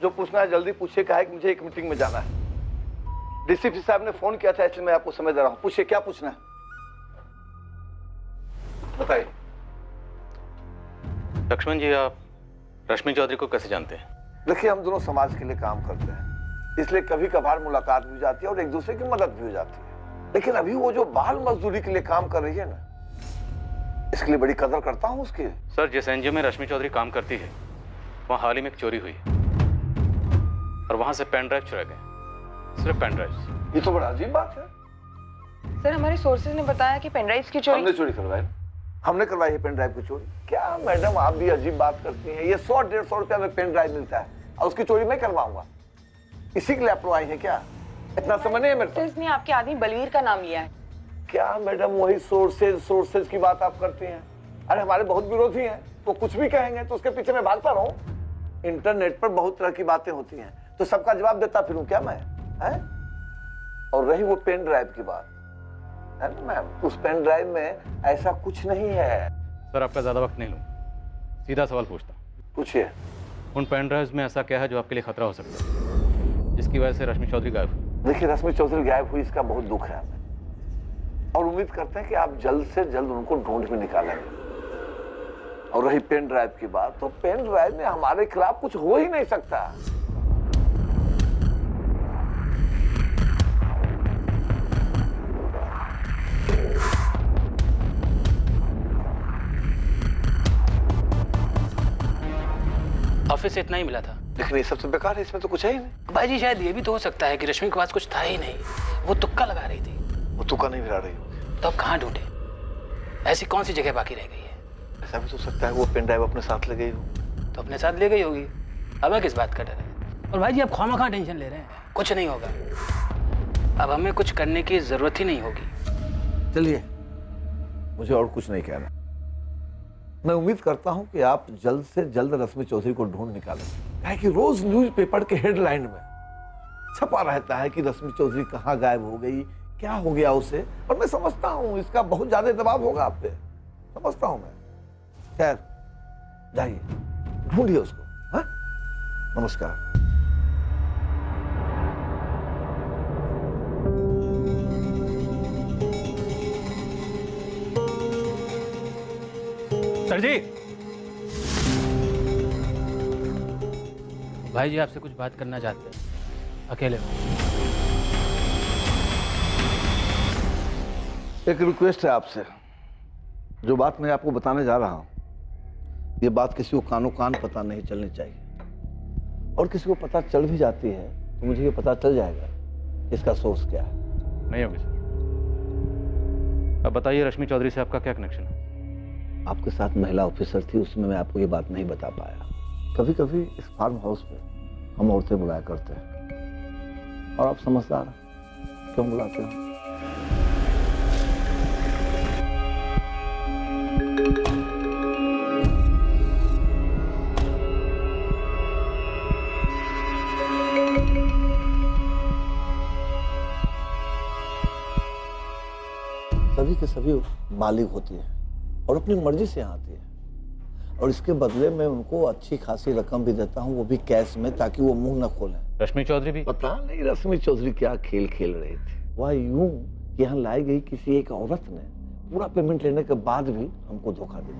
जो पूछना है जल्दी पूछिए, कहा है कि मुझे एक मीटिंग में जाना है। डीसीपी साहब ने फोन किया था, इसलिए मैं आपको समय दे रहा हूं। पूछिए, क्या पूछना है बताइए। लक्ष्मण जी, आप रश्मि चौधरी को कैसे जानते हैं? देखिए, हम दोनों समाज के लिए काम करते हैं, इसलिए कभी कभार मुलाकात भी हो जाती है और एक दूसरे की मदद भी हो जाती है। लेकिन अभी वो जो बाल मजदूरी के लिए काम कर रही है ना, इसके लिए बड़ी कदर करता हूँ उसकी। सर, जिस एनजीओ में रश्मि चौधरी काम करती है वहाँ हाल ही में एक चोरी हुई और वहाँ से पेन ड्राइव चुरा गए, सिर्फ पेन ड्राइव। ये तो बड़ा अजीब बात है। सर, हमारे सोर्सेज ने बताया कि पेन ड्राइव की चोरी हमने चोरी करवाई, हमने करवाई है पेन ड्राइव की चोरी। क्या मैडम, आप भी अजीब बात करती हैं। ये 100-150 रुपया में पेन ड्राइव मिलता है और उसकी चोरी मैं करवाऊंगा? इसी के लिए आप आई है क्या? इतना समय नहीं है मेरे पास। इसने आपके आदमी बलवीर का नाम लिया है। क्या मैडम, वही सोर्सेज की बात आप करती हैं? अरे हमारे बहुत विरोधी हैं, तो कुछ भी कहेंगे तो उसके पीछे मैं भागता रहूं? इंटरनेट पर बहुत तरह की बातें होती हैं, तो सबका जवाब देता फिरूं क्या मैं? है? और रही वो पेन ड्राइव की बात, है ना मैम, उस पेन ड्राइव में ऐसा कुछ नहीं है। सर, आपका ज्यादा वक्त नहीं लूं, सीधा सवाल पूछता। पूछिए। उन पेन ड्राइव्स में ऐसा क्या है जो आपके लिए खतरा हो सकता है, जिसकी वजह से रश्मि चौधरी गायब हुई? देखिए, रश्मि चौधरी गायब हुई, इसका बहुत दुख है हमें, और उम्मीद करते हैं कि आप जल्द से जल्द उनको ढूंढ में निकालेंगे। और रही पेन ड्राइव की बात, तो पेन ड्राइव में हमारे खिलाफ कुछ हो ही नहीं सकता। ऑफिस से इतना ही मिला था। लेकिन ये सबसे बेकार है, इसमें तो कुछ है ही नहीं। भाई जी शायद ये भी तो हो सकता है कि रश्मि के पास कुछ था ही नहीं, वो तुक्का लगा रही थी। वो तुक्का नहीं भिड़ा रही होगी। तो अब कहाँ ढूंढे? ऐसी कौन सी जगह बाकी रह गई है? ऐसा भी तो सकता है वो पेन ड्राइव अपने साथ ले गई हो। तो अपने साथ ले गई होगी, हमें किस बात का डर है? और भाई जी आप खामा टेंशन ले रहे हैं, कुछ नहीं होगा। अब हमें कुछ करने की जरूरत ही नहीं होगी। चलिए, मुझे और कुछ नहीं कहना। मैं उम्मीद करता हूं कि आप जल्द से जल्द रश्मि चौधरी को ढूंढ निकालें। है कि रोज न्यूज़पेपर के हेडलाइन में छपा रहता है कि रश्मि चौधरी कहाँ गायब हो गई, क्या हो गया उसे। और मैं समझता हूँ इसका बहुत ज्यादा दबाव होगा आप पे, समझता हूँ मैं। खैर, जाइए ढूंढिए उसको। हाँ, नमस्कार। सर जी, भाई जी आपसे कुछ बात करना चाहते हैं, अकेले में। एक रिक्वेस्ट है आपसे। जो बात मैं आपको बताने जा रहा हूं, ये बात किसी को कानो कान पता नहीं चलनी चाहिए। और किसी को पता चल भी जाती है तो मुझे ये पता चल जाएगा इसका सोर्स क्या है। नहीं होगी सर। अब बताइए रश्मि चौधरी से आपका क्या कनेक्शन है? आपके साथ महिला ऑफिसर थी, उसमें मैं आपको ये बात नहीं बता पाया। कभी कभी इस फार्म हाउस पे हम औरतें बुलाया करते हैं, और आप समझदार क्यों बुलाते हो? सभी के सभी मालिक होती है और अपनी मर्जी से यहाँ आती है, और इसके बदले में उनको अच्छी खासी रकम भी देता हूँ, वो भी कैश में, ताकि वो मुंह न खोलें। रश्मि चौधरी भी? पता नहीं रश्मि चौधरी क्या खेल खेल रही थी। वह यूं यहाँ लाई गई किसी एक औरत ने पूरा पेमेंट लेने के बाद भी हमको धोखा दिया।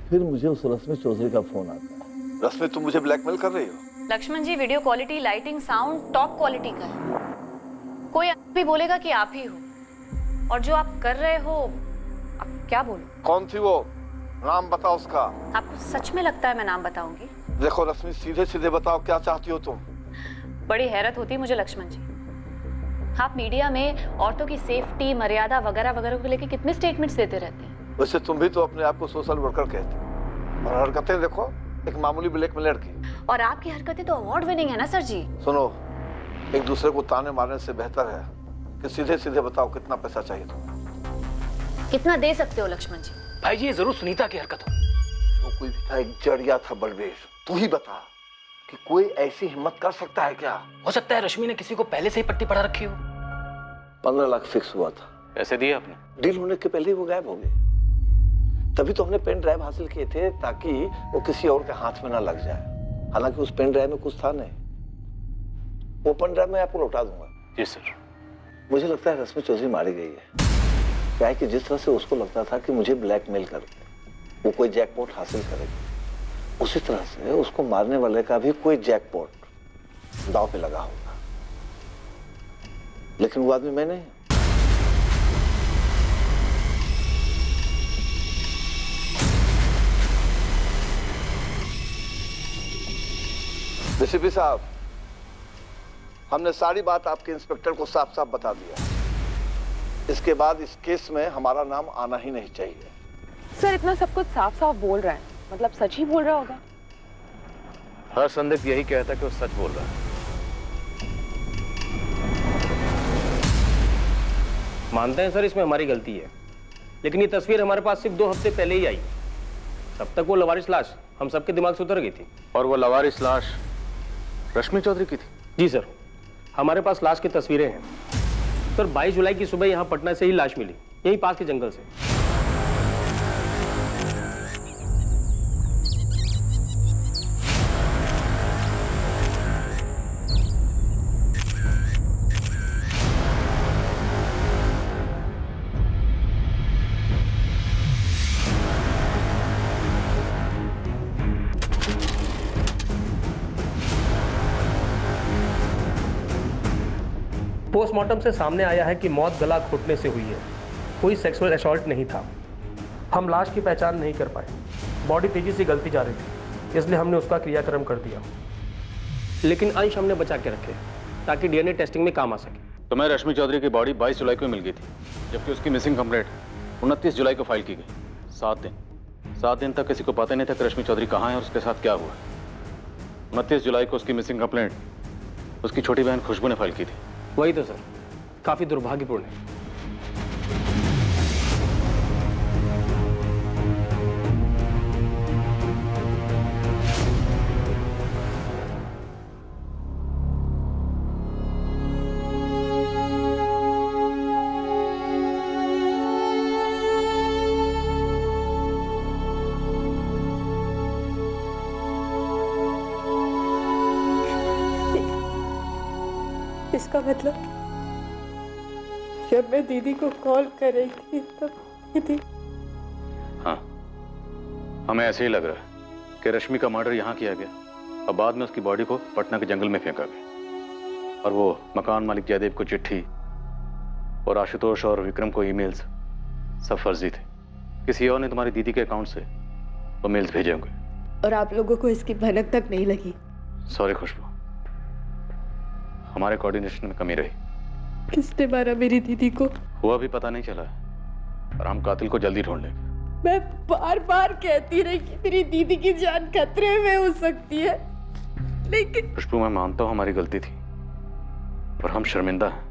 फिर मुझे उस रश्मि चौधरी का फोन आता है। रश्मि, तुम मुझे ब्लैकमेल कर रही हो? Laxman ji, video quality, lighting, sound top quality का है। कोई भी बोलेगा कि आप ही हो, और जो आप कर रहे हो, आप क्या बोलो? कौन थी वो? नाम बताओ उसका। आपको सच में लगता है मैं नाम बताऊंगी? देखो रश्मि, सीधे सीधे बताओ क्या चाहती हो तुम? बड़ी हैरत होती है मुझे लक्ष्मण जी, आप मीडिया में औरतों की सेफ्टी, मर्यादा वगैरह वगैरह को लेकर कितने स्टेटमेंट्स देते रहते हैं। वैसे तुम भी तो अपने आप को सोशल वर्कर कहते हो, और हरकतें देखो एक मामूली ब्लैकमेलर की। और आपकी हरकतें तो अवार्ड विनिंग है ना सर जी। सुनो, एक दूसरे को ताने मारने से बेहतर है कि सीधे सीधे बताओ कितना पैसा चाहिए तुम्हें। कितना दे सकते हो लक्ष्मण जी? भाई जी ये जरूर सुनीता की हरकत हो। जो कोई भी था एक जड़िया था बलबीर। तू ही बता कि कोई ऐसी हिम्मत कर सकता है क्या? हो सकता है रश्मि ने किसी को पहले से ही पट्टी पड़ा रखी हो। 15 लाख फिक्स हुआ था। पैसे दिए आपने? डील होने के पहले ही वो गायब हो गए। तभी तो हमने पेन ड्राइव हासिल किए थे ताकि वो किसी और के हाथ में ना लग जाए। हालांकि उस पेन ड्राइव में कुछ था नहीं। वो पेन ड्राइव मैं आपको लौटा दूंगा। जी सर। मुझे लगता है रश्मि चौधरी मारी गई है। क्या है कि जिस तरह से उसको लगता था कि मुझे ब्लैकमेल करके वो कोई जैकपॉट हासिल करेगी, उसी तरह से उसको मारने वाले का भी कोई जैकपॉट दांव पे लगा होगा। लेकिन वो आदमी मैं नहीं। डीसीपी साहब, हमने सारी बात आपके इंस्पेक्टर को साफ साफ बता दिया। इसके बाद इस केस में हमारा नाम आना ही नहीं चाहिए। सर इतना सब कुछ साफ साफ बोल रहा है, मतलब सच ही बोल रहा होगा? हर संदिग्ध यही कहता है कि वो सच बोल रहा है। मानते हैं सर इसमें हमारी गलती है, लेकिन ये तस्वीर हमारे पास सिर्फ 2 हफ्ते पहले ही आई। तब तक वो लवारिस लाश हम सबके दिमाग से उतर गई थी। और वो लवारिस लाश रश्मि चौधरी की थी? जी सर, हमारे पास लाश की तस्वीरें हैं सर। 22 जुलाई की सुबह यहाँ पटना से ही लाश मिली, यहीं पास के जंगल से। पोस्टमार्टम से सामने आया है कि मौत गला घोटने से हुई है, कोई सेक्सुअल असॉल्ट नहीं था। हम लाश की पहचान नहीं कर पाए, बॉडी तेजी से गलती जा रही थी, इसलिए हमने उसका क्रियाक्रम कर दिया। लेकिन अंश हमने बचा के रखे ताकि डीएनए टेस्टिंग में काम आ सके। तो मैं रश्मि चौधरी की बॉडी 22 जुलाई को मिल गई थी, जबकि उसकी मिसिंग कंप्लेंट 29 जुलाई को फाइल की गई। 7 दिन तक किसी को पता नहीं था कि रश्मि चौधरी कहाँ है और उसके साथ क्या हुआ। 29 जुलाई को उसकी मिसिंग कंप्लेंट उसकी छोटी बहन खुशबू ने फाइल की थी। वही तो सर, काफी दुर्भाग्यपूर्ण है। इसका मतलब जब मैं दीदी को कॉल कर रही थी तब दीदी। हाँ, हमें ऐसे ही लग रहा है कि रश्मि का मर्डर यहाँ किया गया और बाद में उसकी बॉडी को पटना के जंगल में फेंका गया। और वो मकान मालिक जयदेव को चिट्ठी और आशुतोष और विक्रम को ईमेल्स सब फर्जी थे। किसी और ने तुम्हारी दीदी के अकाउंट से वो मेल्स भेजे होंगे। और आप लोगों को इसकी भनक तक नहीं लगी? सॉरी खुशबू, हमारे कोऑर्डिनेशन में कमी रही। किसने मारा मेरी दीदी को? हुआ भी पता नहीं चला है, और हम कातिल को जल्दी ढूंढ लेंगे। मैं बार बार कहती रही कि मेरी दीदी की जान खतरे में हो सकती है, लेकिन खुशबू मैं मानता हूं हमारी गलती थी और हम शर्मिंदा हैं,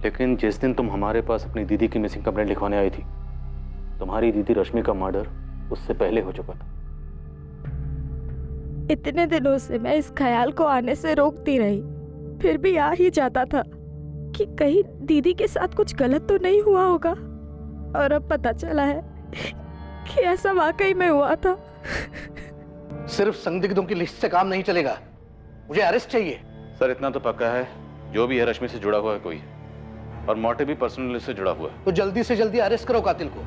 लेकिन जिस दिन तुम हमारे पास अपनी दीदी की मिसिंग कंप्लेंट लिखवाने आई थी, तुम्हारी दीदी रश्मि का मर्डर उससे पहले हो चुका था। इतने दिनों से मैं इस ख्याल को आने से रोकती रही, फिर भी आ ही जाता था कि कहीं दीदी के साथ कुछ गलत तो नहीं हुआ होगा। और अब पता चला है कि ऐसा वाकई में हुआ था। सिर्फ संदिग्धों की लिस्ट से काम नहीं चलेगा, मुझे अरेस्ट चाहिए। सर इतना तो पक्का है, जो भी है रश्मि से जुड़ा हुआ है कोई, और मोटिव भी पर्सनल लिस्ट से जुड़ा हुआ है। तो जल्दी से जल्दी अरेस्ट करो कातिल को।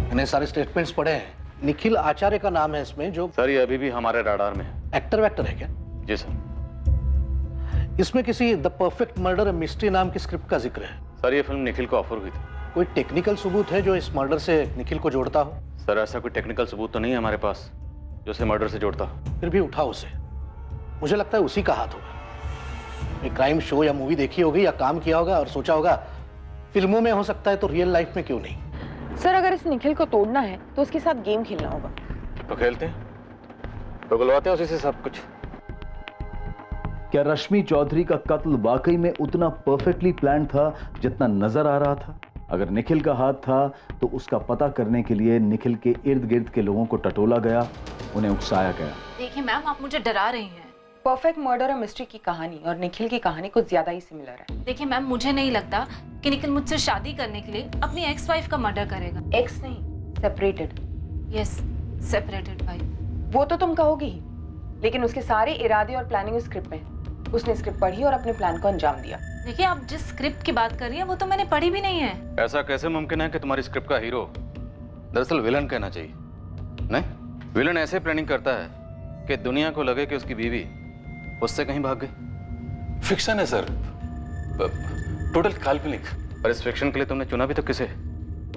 मैंने सारे स्टेटमेंट्स पढ़े हैं, निखिल आचार्य का नाम है इसमें। जो सर ये अभी भी हमारे राडार में है। एक्टर वैक्टर है क्या? जी सर। इसमें किसी द परफेक्ट मर्डर मिस्ट्री नाम की स्क्रिप्ट का जिक्र है। सर ये फिल्म निखिल को ऑफर हुई थी। कोई टेक्निकल सबूत है जो इस मर्डर से निखिल को जोड़ता हो? सर ऐसा कोई टेक्निकल सबूत तो नहीं है हमारे पास जो उसे मर्डर से जोड़ता हो। फिर भी उठाओ उसे, मुझे लगता है उसी का हाथ होगा। एक क्राइम शो या मूवी देखी होगी या काम किया होगा और सोचा होगा फिल्मों में हो सकता है तो रियल लाइफ में क्यों नहीं। सर अगर इस निखिल को तोड़ना है तो उसके साथ गेम खेलना होगा। तो खेलते हैं, तो बुलवाते हैं उसी से सब कुछ। क्या रश्मि चौधरी का कत्ल वाकई में उतना परफेक्टली प्लान था जितना नजर आ रहा था? अगर निखिल का हाथ था तो उसका पता करने के लिए निखिल के इर्द गिर्द के लोगों को टटोला गया, उन्हें उकसाया गया। देखिए मैम, आप मुझे डरा रही हैं। परफेक्ट मर्डर और मिस्ट्री की कहानी और निखिल की कहानी कुछ ज्यादा ही सिमिलर है। देखिए मैम, मुझे नहीं लगता कि निखिल मुझसे शादी करने के लिए अपनी एक्स वाइफ का मर्डर करेगा। एक्स नहीं, सेपरेटेड। Yes, separated wife. वो तो तुम कहोगी ही, लेकिन उसके सारे इरादे और प्लानिंग स्क्रिप्ट में है। उसने स्क्रिप्ट पढ़ी और अपने प्लान को अंजाम दिया। देखिए आप जिस स्क्रिप्ट की बात कर रही हैं वो तो मैंने पढ़ी भी नहीं है। ऐसा कैसे मुमकिन है कि तुम्हारी स्क्रिप्ट का हीरो दरअसल विलन कहना चाहिए? नहीं, विलन ऐसे प्लानिंग करता है कि दुनिया को लगे कि उसकी बीवी उससे कहीं भाग गई। फिक्शन है सर, टोटल काल्पनिक। और इस फिक्शन के लिए तुमने चुना भी तो किसे?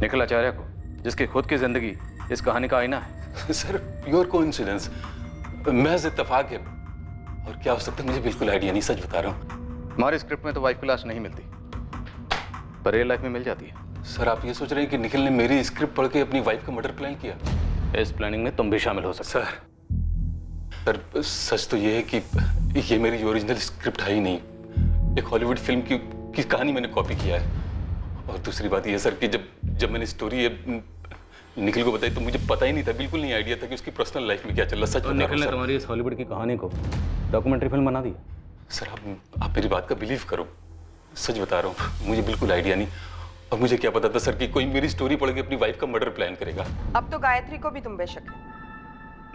निखिल आचार्य को, जिसकी खुद की जिंदगी इस कहानी का आईना है। सर प्योर कोइंसिडेंस, महज इत्तेफाक है। और क्या हो सकता है मुझे बिल्कुल आइडिया नहीं, सच बता रहा हूँ। हमारी स्क्रिप्ट में तो वाइफ की लाश नहीं मिलती, पर रियल लाइफ में मिल जाती है। सर आप ये सोच रहे हैं कि निखिल ने मेरी स्क्रिप्ट पढ़ के अपनी वाइफ का मर्डर प्लान किया? इस प्लानिंग में तुम भी शामिल हो सकते। सर सच तो ये है कि ये मेरी ओरिजिनल स्क्रिप्ट है ही नहीं, एक हॉलीवुड फिल्म की कहानी मैंने कॉपी किया है। और दूसरी बात ये सर कि जब मैंने स्टोरी निखिल को बताई तो मुझे पता ही नहीं था, बिल्कुल नहीं आइडिया था कि उसकी पर्सनल लाइफ में क्या चल रहा। सच बता रहा हूं निखिल ने तुम्हारी इस हॉलीवुड की कहानी को डॉक्यूमेंट्री फिल्म बना दी। सर आप मेरी बात का बिलीव करो, सच बता रहा हूँ, मुझे बिल्कुल आइडिया नहीं। और मुझे क्या पता था सर कि कोई मेरी स्टोरी पढ़ के अपनी वाइफ का मर्डर प्लान करेगा। अब तो गायत्री को भी तुम बेशक है।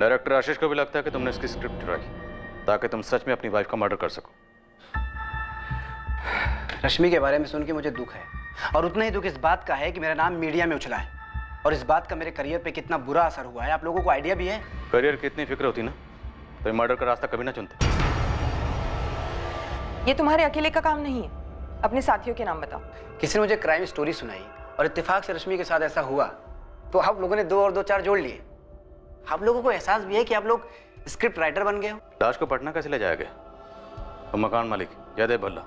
डायरेक्टर आशीष को भी लगता है कि तुमने इसकी स्क्रिप्ट चुराई ताकि तुम सच में अपनी वाइफ का मर्डर कर सको। रश्मि के बारे में सुन के मुझे दुख है, और उतना ही दुख इस बात का है कि मेरा नाम मीडिया में उछला है, और इस बात का मेरे करियर पे कितना बुरा असर हुआ है आप लोगों को आइडिया भी है? करियर की इतनी फिक्र होती ना तो मर्डर का रास्ता कभी ना चुनते। ये तुम्हारे अकेले का काम नहीं है। अपने साथियों के नाम बताओ। किसी ने मुझे क्राइम स्टोरी सुनाई और इत्तेफाक से रश्मि के साथ ऐसा हुआ, तो आप लोगों ने 2 और 2 4 जोड़ लिए। आप लोगों को एहसास भी है कि आप लोग स्क्रिप्ट राइटर बन गए हो। लाश को पटना कैसे ले जाया गया? और मकान मालिक जयदेव भल्ला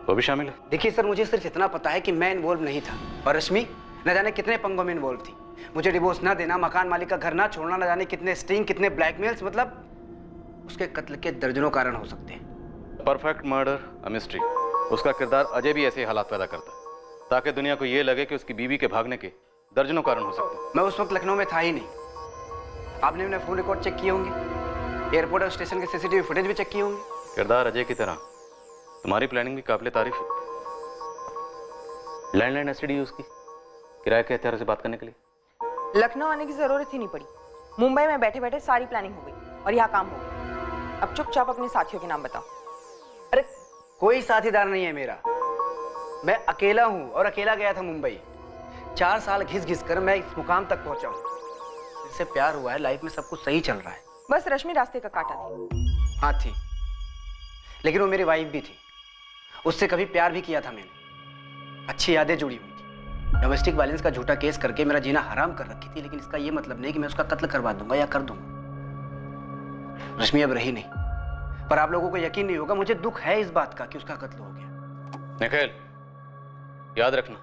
वो भी शामिल है? देखिए सर, मुझे सिर्फ इतना पता है कि मैं इन्वॉल्व नहीं था और रश्मि न जाने कितने पंगों में इन्वॉल्व थी। मुझे डिवोर्स ना देना, मकान मालिक का घर ना छोड़ना, न जाने कितने स्टिंग, कितने ब्लैकमेल्स, मतलब उसके कत्ल के दर्जनों कारण हो सकते हैं। Perfect murder a mystery. उसका किरदार अजय भी ऐसे हालात पैदा करता है ताकि दुनिया को ये लगे कि उसकी बीवी के भागने के दर्जनों कारण हो सकते हैं। मैं उस वक्त लखनऊ में था ही नहीं। आपने अपने फोन रिकॉर्ड चेक किए होंगे, एयरपोर्ट और स्टेशन के सीसीटीवी फुटेज भी चेक किए होंगे। किरदार अजय की तरह तुम्हारी प्लानिंग भी काबिल तारीफ है। लैंडलाइन एसटीडी उसकी किराए के हथियार से बात करने के लिए। लखनऊ आने की जरूरत ही नहीं पड़ी। मुंबई में बैठे बैठे सारी प्लानिंग हो गई और यहाँ काम हो गया। अब चुपचाप अपने साथियों के नाम बताओ। अरे कोई साथीदार नहीं है मेरा, मैं अकेला हूँ और अकेला गया था मुंबई। 4 साल घिस घिस कर मैं इस मुकाम तक पहुंचा हूँ। इससे प्यार हुआ है, लाइफ में सब कुछ सही चल रहा है। बस रश्मि रास्ते का काटा थी। हाँ थी, लेकिन वो मेरी वाइफ भी थी। उससे कभी प्यार भी किया था मैंने, अच्छी यादें जुड़ी हुई थी। डोमेस्टिक वायलेंस का झूठा केस करके मेरा जीना हराम कर रखी थी, लेकिन इसका ये मतलब नहीं कि मैं उसका कत्ल करवा दूंगा या कर दूंगा। रश्मि अब रही नहीं, पर आप लोगों को यकीन नहीं होगा, मुझे दुख है इस बात का कि उसका कत्ल हो गया। निखिल, याद रखना,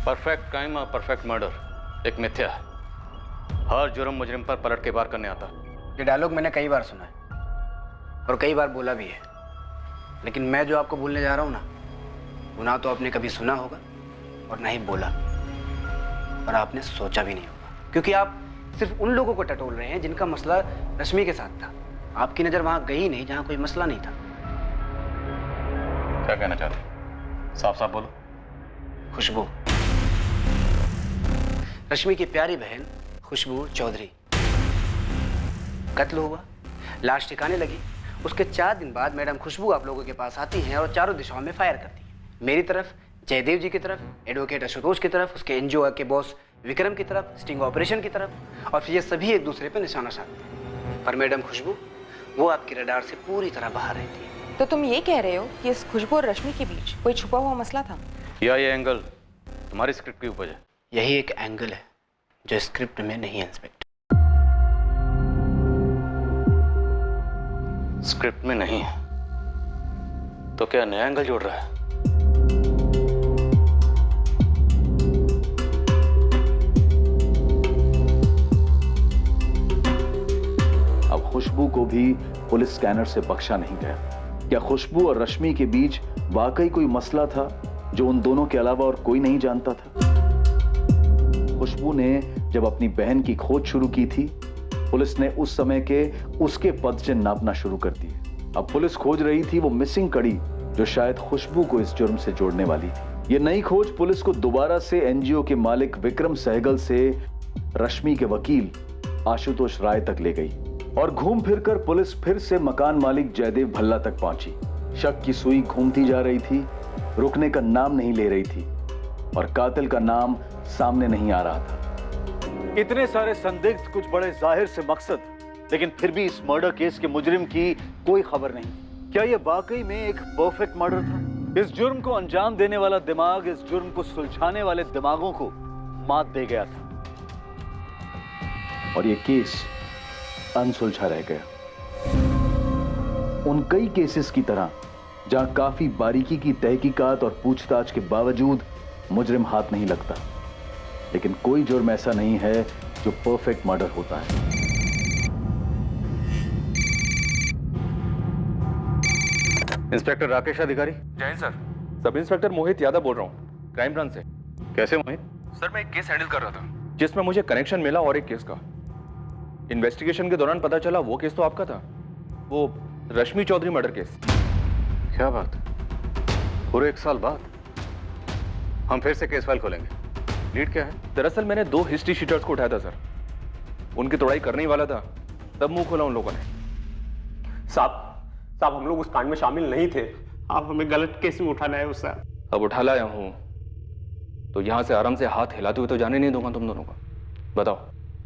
परफेक्ट क्राइम और परफेक्ट मर्डर एक मिथ्या है। हर जुर्म मुजरिम पर पलट के वार करने आता। ये डायलॉग मैंने कई बार सुना है और कई बार बोला भी है, लेकिन मैं जो आपको बोलने जा रहा हूं ना, वो ना तो आपने कभी सुना होगा और ना ही बोला, और आपने सोचा भी नहीं होगा, क्योंकि आप सिर्फ उन लोगों को टटोल रहे हैं जिनका मसला रश्मि के साथ था। आपकी नजर वहां गई नहीं जहां कोई मसला नहीं था। क्या कहना चाहते? साफ साफ बोलो। खुशबू, रश्मि की प्यारी बहन खुशबू चौधरी, कत्ल हुआ, लाश ठिकाने लगी। उसके 4 दिन बाद मैडम खुशबू आप लोगों के पास आती हैं और चारों दिशाओं में फायर करती हैं। मेरी तरफ, जयदेव जी की तरफ, एडवोकेट आशुतोष की तरफ, उसके एनजीओ के बॉस विक्रम की तरफ, स्टिंग ऑपरेशन की तरफ, और फिर ये सभी एक दूसरे पर निशाना साधते हैं। पर मैडम खुशबू वो आपकी रडार से पूरी तरह बाहर रहती है। तो तुम ये कह रहे हो कि इस खुशबू और रश्मि के बीच कोई छुपा हुआ मसला था? या ये एंगल तुम्हारी स्क्रिप्ट की उपज है? यही एक एंगल है जो स्क्रिप्ट में नहीं है इंस्पेक्टर। स्क्रिप्ट में नहीं है तो क्या नया एंगल जोड़ रहा है? अब खुशबू को भी पुलिस स्कैनर से बख्शा नहीं गया। क्या खुशबू और रश्मि के बीच वाकई कोई मसला था जो उन दोनों के अलावा और कोई नहीं जानता था? खुशबू ने जब अपनी बहन की खोज शुरू की थी, पुलिस ने उस समय के उसके पदचिन्ह नापना शुरू कर दिए। अब पुलिस खोज रही थी वो मिसिंग कड़ी जो शायद खुशबू को इस जुर्म से जोड़ने वाली थी। ये नई खोज पुलिस को दोबारा से एनजीओ के मालिक विक्रम सहगल से रश्मि के वकील आशुतोष राय तक ले गई, और घूम फिरकर पुलिस फिर से मकान मालिक जयदेव भल्ला तक पहुंची। शक की सुई घूमती जा रही थी, रुकने का नाम नहीं ले रही थी, और कातिल का नाम सामने नहीं आ रहा था। इतने सारे संदिग्ध, कुछ बड़े जाहिर से मकसद, लेकिन फिर भी इस मर्डर केस के मुजरिम की कोई खबर नहीं। क्या यह वाकई में एक परफेक्ट मर्डर था? इस जुर्म को अंजाम देने वाला दिमाग इस जुर्म को सुलझाने वाले दिमागों को मात दे गया था, और यह केस अनसुलझा रह गया। उन कई केसेस की तरह जहां काफी बारीकी की तहकीकात और पूछताछ के बावजूद मुजरिम हाथ नहीं लगता, लेकिन कोई जुर्म ऐसा नहीं है जो परफेक्ट मर्डर होता है। इंस्पेक्टर राकेश अधिकारी। जय हिंद सर, सब इंस्पेक्टर मोहित यादव बोल रहा हूँ, क्राइम ब्रांच से। कैसे मोहित? सर मैं एक केस हैंडल कर रहा था जिसमें मुझे कनेक्शन मिला और एक केस का। इन्वेस्टिगेशन के दौरान पता चला वो केस तो आपका था, वो रश्मि चौधरी मर्डर केस। क्या बात, पूरे 1 साल बाद हम फिर से केस फाइल खोलेंगे। लीड क्या है? दरअसल मैंने 2 हिस्ट्री शीटर्स को उठाया था सर, उनकी तोड़ाई करने ही वाला था, तब मुंह खोला उन लोगों ने। साहब हम लोग उस कांड में शामिल नहीं थे, आप हमें गलत केस में उठाना है उससे। अब उठा लाया हूं तो यहां से आराम से हाथ हिलाते हुए तो जाने नहीं दूंगा तुम दोनों को। बताओ,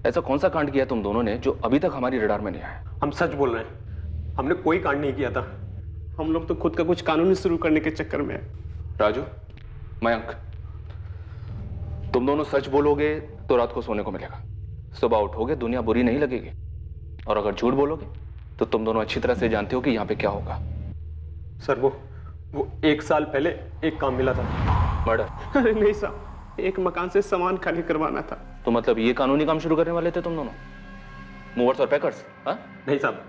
ऐसा कौन सा कांड किया तुम दोनों ने जो अभी तक हमारी रडार में नहीं आया? हम सच बोल रहे हैं, हमने कोई कांड नहीं किया था। हम लोग तो खुद का कुछ कानूनी शुरू करने के चक्कर में है। राजू, मयंक, तुम दोनों सच बोलोगे तो रात को सोने को मिलेगा। सुबह उठोगे दुनिया बुरी नहीं लगेगी, और अगर झूठ बोलोगे तो तुम दोनों अच्छी तरह से जानते हो कि यहाँ पे क्या होगा। सर वो 1 साल पहले एक काम मिला था। मर्डर? अरे नहीं साहब, एक मकान से सामान खाली करवाना था। तो मतलब ये कानूनी काम शुरू करने वाले थे तुम दोनों, मूवर्स और पैकर्स? हाँ नहीं साहब,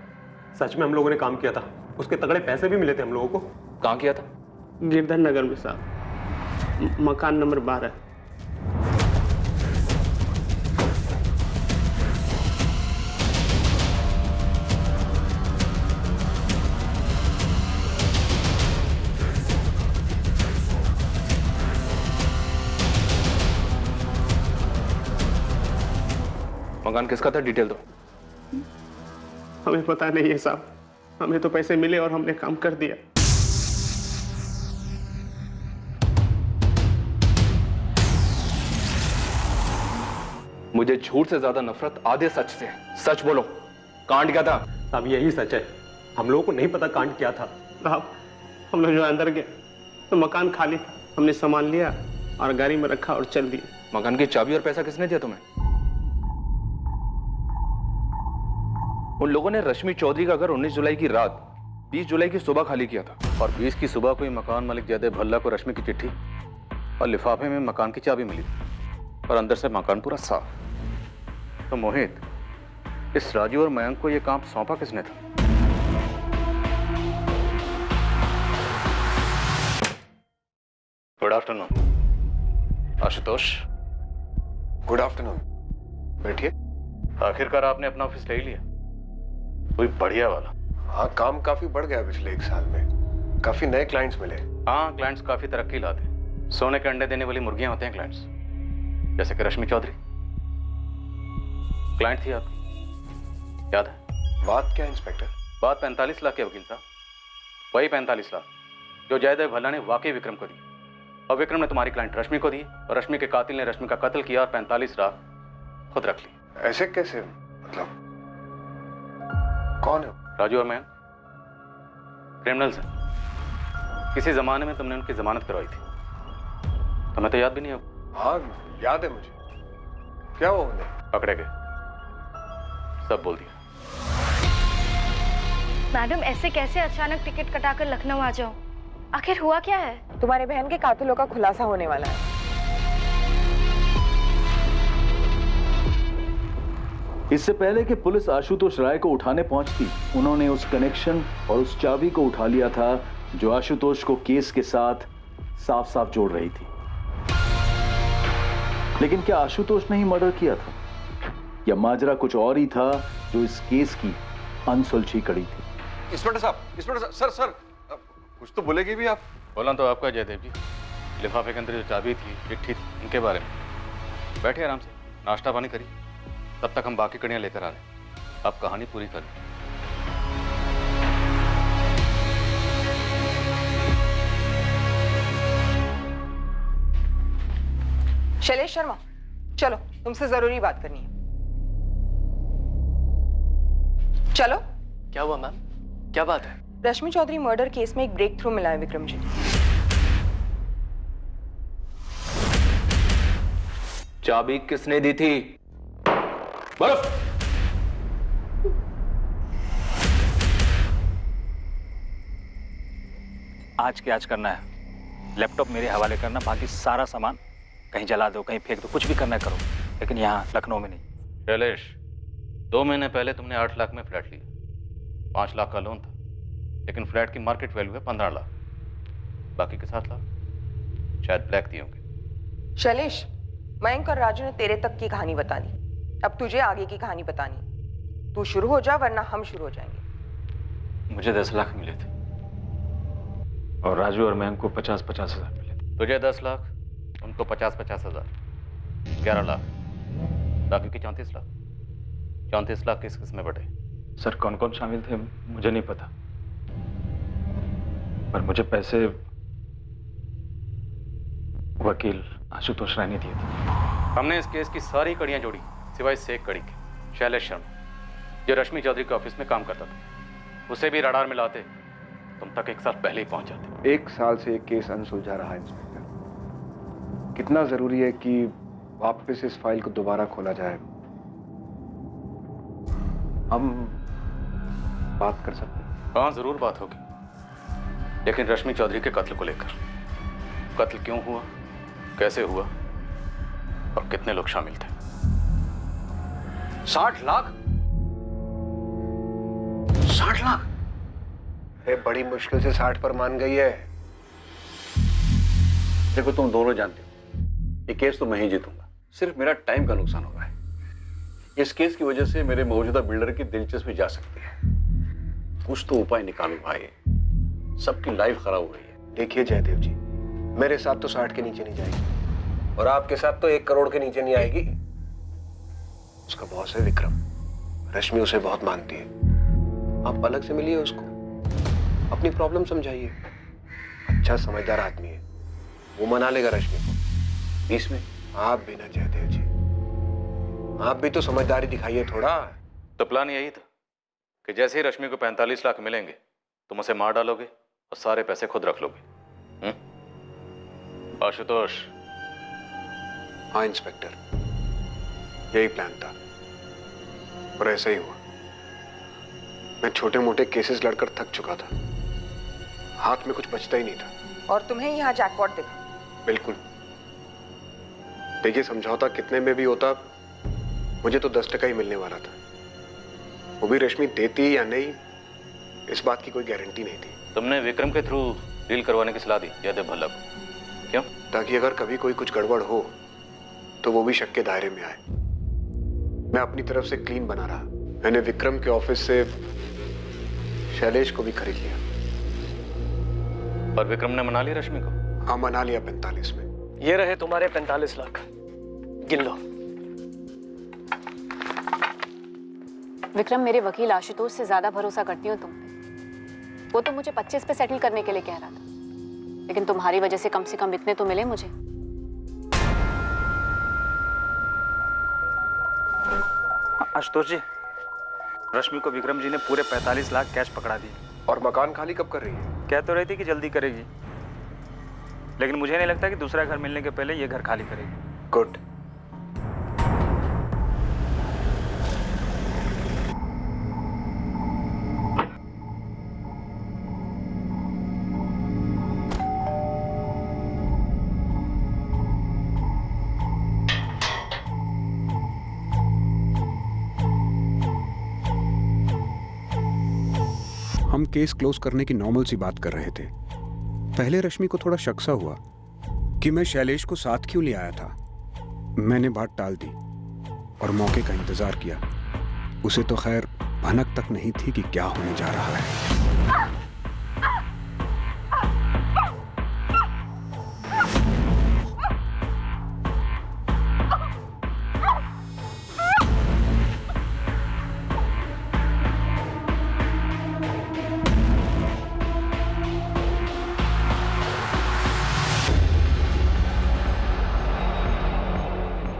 सच में हम लोगों ने काम किया था, उसके तगड़े पैसे भी मिले थे हम लोगों को। कहाँ किया था? गिरधर नगर में साहब, मकान नंबर 12। मकान किसका था, डिटेल दो। हमें पता नहीं है साहब, हमें तो पैसे मिले और हमने काम कर दिया। मुझे झूठ से ज्यादा नफरत आधे सच से है। सच बोलो, कांड क्या था? साहब यही सच है, हम लोगों को नहीं पता कांड क्या था। साहब हम लोग जो अंदर गए तो मकान खाली था, हमने सामान लिया और गाड़ी में रखा और चल दिए। मकान की चाबी और पैसा किसने दिया तुम्हें? उन लोगों ने रश्मि चौधरी का घर 19 जुलाई की रात 20 जुलाई की सुबह खाली किया था, और 20 की सुबह को ही मकान मालिक जयदेव भल्ला को रश्मि की चिट्ठी और लिफाफे में मकान की चाबी मिली, और अंदर से मकान पूरा साफ। तो मोहित, इस राजू और मयंक को यह काम सौंपा किसने था? Good afternoon Ashutosh. Good afternoon, बैठिए। आखिरकार आपने अपना ऑफिस ले ही लिया, कोई बढ़िया वाला। हाँ, काम काफी बढ़ गया पिछले 1 साल में, काफी नए क्लाइंट्स मिले। हाँ, क्लाइंट्स काफी तरक्की लाते हैं। सोने के अंडे देने वाली मुर्गियां होते हैं क्लाइंट्स, जैसे कि रश्मि चौधरी क्लाइंट थी आपकी, याद है? बात क्या इंस्पेक्टर? बात 45 लाख के वकील साहब, वही 45 लाख जो जयदेव भल्ला ने वाकई विक्रम को दी, और विक्रम ने तुम्हारी क्लाइंट रश्मि को दी, और रश्मि के कातिल ने रश्मि का कत्ल किया और 45 लाख खुद रख ली। ऐसे कैसे? मतलब कौन है? राजू और मैं क्रिमिनल्स हैं। किसी जमाने में तुमने उनकी जमानत करवाई थी, तुम्हें तो याद भी नहीं होगा। हाँ याद है मुझे। क्या हुआ उन्हें? पकड़े गए, सब बोल दिया। मैडम ऐसे कैसे अचानक टिकट कटाकर लखनऊ आ जाओ? आखिर हुआ क्या है? तुम्हारे बहन के कातिलों का खुलासा होने वाला है। इससे पहले कि पुलिस आशुतोष राय को उठाने पहुंचती, उन्होंने उस कनेक्शन और उस चाबी को उठा लिया था जो आशुतोष को केस के साथ साफ साफ जोड़ रही थी। लेकिन क्या आशुतोष ने ही मर्डर किया था, या माजरा कुछ और ही था जो इस केस की अनसुलझी कड़ी थी? इंस्पेक्टर साहब, सर कुछ तो बोलेगी भी आप? बोला तो आपका जयदेव जी, लिफाफे के अंदर जो चाबी थी, चिट्ठी थी, उनके बारे में। बैठे आराम से, नाश्ता पानी करिए, तब तक हम बाकी कड़ियां लेकर आ रहे हैं। आप कहानी पूरी करें। शैलेश शर्मा, चलो, तुमसे जरूरी बात करनी है। चलो। क्या हुआ मैम, क्या बात है? रश्मि चौधरी मर्डर केस में एक ब्रेक थ्रू मिला है विक्रम जी। चाबी किसने दी थी? बोलो। आज के आज करना है, लैपटॉप मेरे हवाले करना, बाकी सारा सामान कहीं जला दो, कहीं फेंक दो, कुछ भी करना करो, लेकिन यहाँ लखनऊ में नहीं। शैलेश, 2 महीने पहले तुमने 8 लाख में फ्लैट लिया, 5 लाख का लोन था, लेकिन फ्लैट की मार्केट वैल्यू है 15 लाख, बाकी के 7 लाख शायद ब्लैक दिए होंगे। शैलेश, मयंक और राजू ने तेरे तक की कहानी बता दी, अब तुझे आगे की कहानी बतानी। तू शुरू हो जा वरना हम शुरू हो जाएंगे। मुझे 10 लाख मिले थे और राजू और मयंक को 50-50 हजार मिले थे। तुझे 10 लाख, उनको 50-50 हजार, 11 लाख, बाकी के 34 लाख। 34 लाख किस किस में बटे? सर कौन कौन शामिल थे मुझे नहीं पता, पर मुझे पैसे वकील आशुतोष राय ने दिए थे। हमने इस केस की सारी कड़ियां जोड़ी सिवाय से एक कड़ी के, शैलेश शर्मा, जो रश्मि चौधरी के ऑफिस में काम करता था। उसे भी रडार में लाते तुम तक 1 साल पहले ही पहुंच जाते। 1 साल से एक केस अनसुलझा रहा है इंस्पेक्टर। कितना जरूरी है कि वापस इस फाइल को दोबारा खोला जाए? हम बात कर सकते हैं? हाँ, जरूर बात होगी, लेकिन रश्मि चौधरी के कत्ल को लेकर। कत्ल क्यों हुआ, कैसे हुआ और कितने लोग शामिल थे? 60 लाख? 60 लाख? अरे बड़ी मुश्किल से 60 पर मान गई है। देखो, तुम दोनों जानते हो ये केस तो मैं ही जीतूंगा। सिर्फ मेरा टाइम का नुकसान हो रहा है। इस केस की वजह से मेरे मौजूदा बिल्डर की दिलचस्पी जा सकती है। कुछ तो उपाय निकालो भाई, सबकी लाइफ खराब हो गई है। देखिए जयदेव जी, मेरे साथ तो 60 के नीचे नहीं जाएगी और आपके साथ तो 1 करोड़ के नीचे नहीं आएगी। उसका बॉस है विक्रम, रश्मि उसे बहुत मानती है। आप अलग से मिलिए उसको, अपनी प्रॉब्लम समझाइए। अच्छा समझदार आदमी है, वो मना लेगा रश्मि को। इसमें आप भी ना जयदेव जी, आप भी तो समझदारी दिखाइए थोड़ा। तो प्लान यही था कि जैसे ही रश्मि को 45 लाख मिलेंगे तुम उसे मार डालोगे और सारे पैसे खुद रख लोगे। आशुतोष? हाँ इंस्पेक्टर, यही प्लान था और ऐसा ही हुआ। मैं छोटे मोटे केसेस लड़कर थक चुका था, हाथ में कुछ बचता ही नहीं था। और तुम्हें यहाँ जैकपॉट दिखा? बिल्कुल। देखिए, समझौता कितने में भी होता, मुझे तो 10% ही मिलने वाला था। वो भी रश्मि देती या नहीं, इस बात की कोई गारंटी नहीं थी। तुमने विक्रम के थ्रू डील करवाने की सलाह दी जयदेव भल्ला को, क्यों? ताकि अगर कभी कोई कुछ गड़बड़ हो तो वो भी शक के दायरे में आए। मैं अपनी तरफ से क्लीन बना रहा। मैंने विक्रम के ऑफिस से शैलेश को भी खरीद लिया। और विक्रम ने मना लिया रश्मि को? हाँ, मना लिया 45 में। ये रहे तुम्हारे 45 लाख, गिन लो। विक्रम, मेरे वकील आशुतोष से ज्यादा भरोसा करती हूँ तुम पे। वो तो मुझे 25 पे सेटल करने के लिए कह रहा था, लेकिन तुम्हारी वजह से कम इतने तो मिले मुझे। आशुतोष जी, रश्मि को विक्रम जी ने पूरे 45 लाख कैश पकड़ा दिए। और मकान खाली कब कर रही है? कह तो रही थी कि जल्दी करेगी, लेकिन मुझे नहीं लगता कि दूसरा घर मिलने के पहले ये घर खाली करेगी। गुड। हम केस क्लोज करने की नॉर्मल सी बात कर रहे थे। पहले रश्मि को थोड़ा शक सा हुआ कि मैं शैलेश को साथ क्यों ले आया था। मैंने बात टाल दी और मौके का इंतजार किया। उसे तो खैर भनक तक नहीं थी कि क्या होने जा रहा है।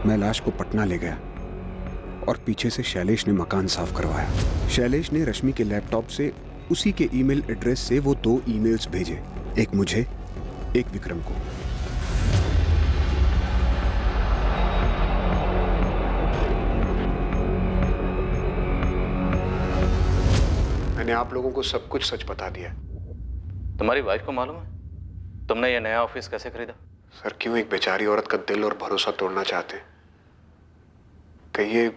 मैं लाश को पटना ले गया और पीछे से शैलेश ने मकान साफ करवाया। शैलेश ने रश्मि के लैपटॉप से उसी के ईमेल एड्रेस से वो 2 ईमेल्स भेजे, एक मुझे, एक विक्रम को। मैंने आप लोगों को सब कुछ सच बता दिया। तुम्हारी वाइफ को मालूम है तुमने ये नया ऑफिस कैसे खरीदा? सर, क्यों एक बेचारी औरत का दिल और भरोसा तोड़ना चाहते? कहिए,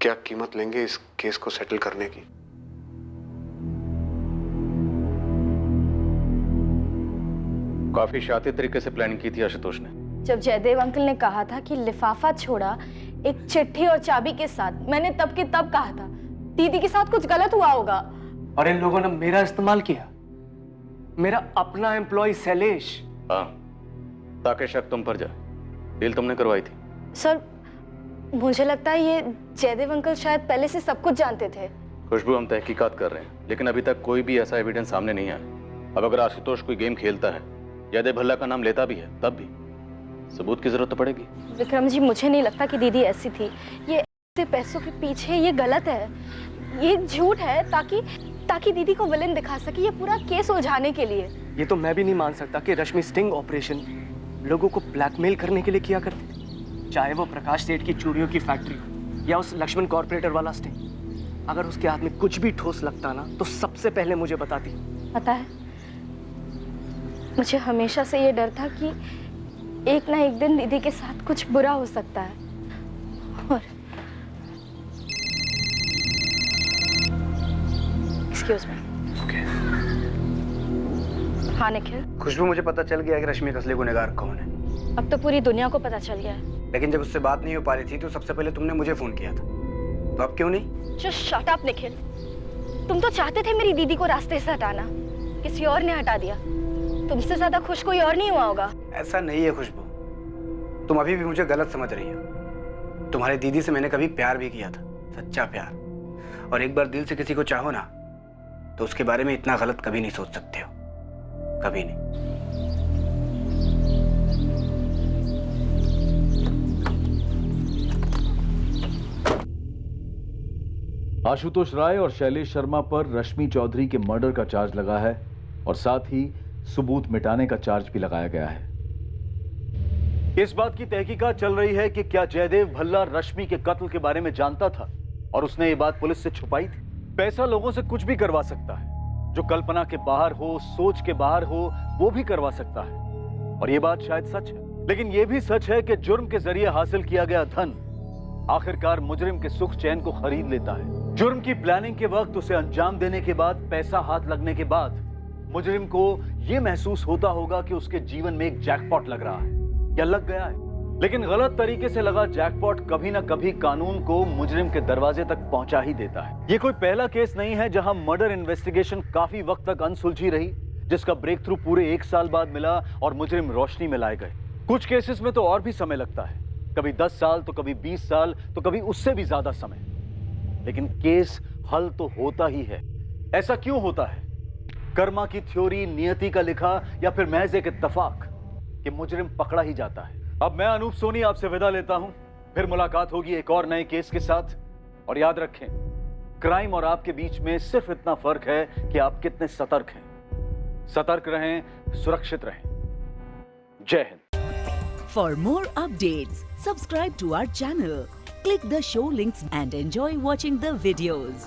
क्या कीमत लेंगे इस केस को सेटल करने की? काफी शातिर तरीके से प्लानिंग की थी आशुतोष ने। जब जयदेव अंकल ने कहा था कि लिफाफा छोड़ा एक चिट्ठी और चाबी के साथ, मैंने तब के तब कहा था दीदी के साथ कुछ गलत हुआ होगा। और इन लोगों ने मेरा इस्तेमाल किया, मेरा अपना एम्प्लॉय शैलेश। हाँ, ताकि शक तुम पर जाए। डील तुमने करवाई थी। सर, मुझे लगता है ये जयदेव अंकल शायद पहले से सब कुछ जानते थे। खुशबू, हम तहकीकात कर रहे हैं, लेकिन अभी तक कोई भी ऐसा एविडेंस सामने नहीं आया। अब अगर आशुतोष कोई गेम खेलता है, जयदेव भल्ला का नाम लेता भी है, तब भी सबूत की जरूरत तो पड़ेगी। विक्रम जी, मुझे नहीं लगता कि दीदी ऐसी थी। ये ऐसे पैसों के पीछे ये गलत है। ये एक झूठ है ताकि दीदी को विलेन दिखा सके, ये पूरा केस उलझाने के लिए। ये तो मैं भी नहीं मान सकता कि रश्मि स्टिंग ऑपरेशन लोगों को ब्लैकमेल करने के लिए किया करती थी, चाहे वो प्रकाश सेठ की चूड़ियों की फैक्ट्री हो या उस लक्ष्मण कॉर्पोरेटर वाला स्टिंग। अगर उसके हाथ में कुछ भी ठोस लगता ना तो सबसे पहले मुझे बताती। पता है, मुझे हमेशा से ये डर था कि एक ना एक दिन दीदी के साथ कुछ बुरा हो सकता है। और एक्सक्यूज मी। हाँ निखिल। खुशबू, मुझे पता चल गया कि रश्मि का असली गुनहगार कौन है। अब तो पूरी दुनिया को पता चल गया है। लेकिन जब उससे बात नहीं हो पा रही थी तो सबसे पहले तुमने मुझे फोन किया था, तो अब क्यों नहीं? Just shut up Nikhil. तुम तो चाहते थे मेरी दीदी को रास्ते से हटाना, किसी और ने हटा दिया। तुमसे ज्यादा खुश कोई और नहीं हुआ होगा। ऐसा नहीं है खुशबू, तुम अभी भी मुझे गलत समझ रही हो। तुम्हारी दीदी से मैंने कभी प्यार भी किया था, सच्चा प्यार। और एक बार दिल से किसी को चाहो ना तो उसके बारे में इतना गलत कभी नहीं सोच सकते हो, कभी नहीं। आशुतोष राय और शैलेश शर्मा पर रश्मि चौधरी के मर्डर का चार्ज लगा है और साथ ही सबूत मिटाने का चार्ज भी लगाया गया है। इस बात की तहकीकात चल रही है कि क्या जयदेव भल्ला रश्मि के कत्ल के बारे में जानता था और उसने ये बात पुलिस से छुपाई थी। पैसा लोगों से कुछ भी करवा सकता है, जो कल्पना के बाहर हो, सोच के बाहर हो, वो भी करवा सकता है। और ये बात शायद सच है, लेकिन ये भी सच है कि जुर्म के जरिए हासिल किया गया धन आखिरकार मुजरिम के सुख चैन को खरीद लेता है। जुर्म की प्लानिंग के वक्त, उसे अंजाम देने के बाद, पैसा हाथ लगने के बाद मुजरिम को यह महसूस होता होगा कि उसके जीवन में एक जैकपॉट लग रहा है या लग गया है। लेकिन गलत तरीके से लगा जैकपॉट कभी ना कभी कानून को मुजरिम के दरवाजे तक पहुंचा ही देता है। ये कोई पहला केस नहीं है जहां मर्डर इन्वेस्टिगेशन काफी वक्त तक अनसुलझी रही, जिसका ब्रेक थ्रू पूरे 1 साल बाद मिला और मुजरिम रोशनी में लाए गए। कुछ केसेस में तो और भी समय लगता है, कभी 10 साल तो कभी 20 साल तो कभी उससे भी ज्यादा समय, लेकिन केस हल तो होता ही है। ऐसा क्यों होता है? कर्मा की थ्योरी, नियति का लिखा, या फिर महज एक इत्तेफाक कि मुजरिम पकड़ा ही जाता है। अब मैं अनूप सोनी आपसे विदा लेता हूं, फिर मुलाकात होगी एक और नए केस के साथ। और याद रखें, क्राइम और आपके बीच में सिर्फ इतना फर्क है कि आप कितने सतर्क हैं। सतर्क रहें, सुरक्षित रहें। जय Hind. For more updates, subscribe to our channel, click the show links and enjoy watching the videos.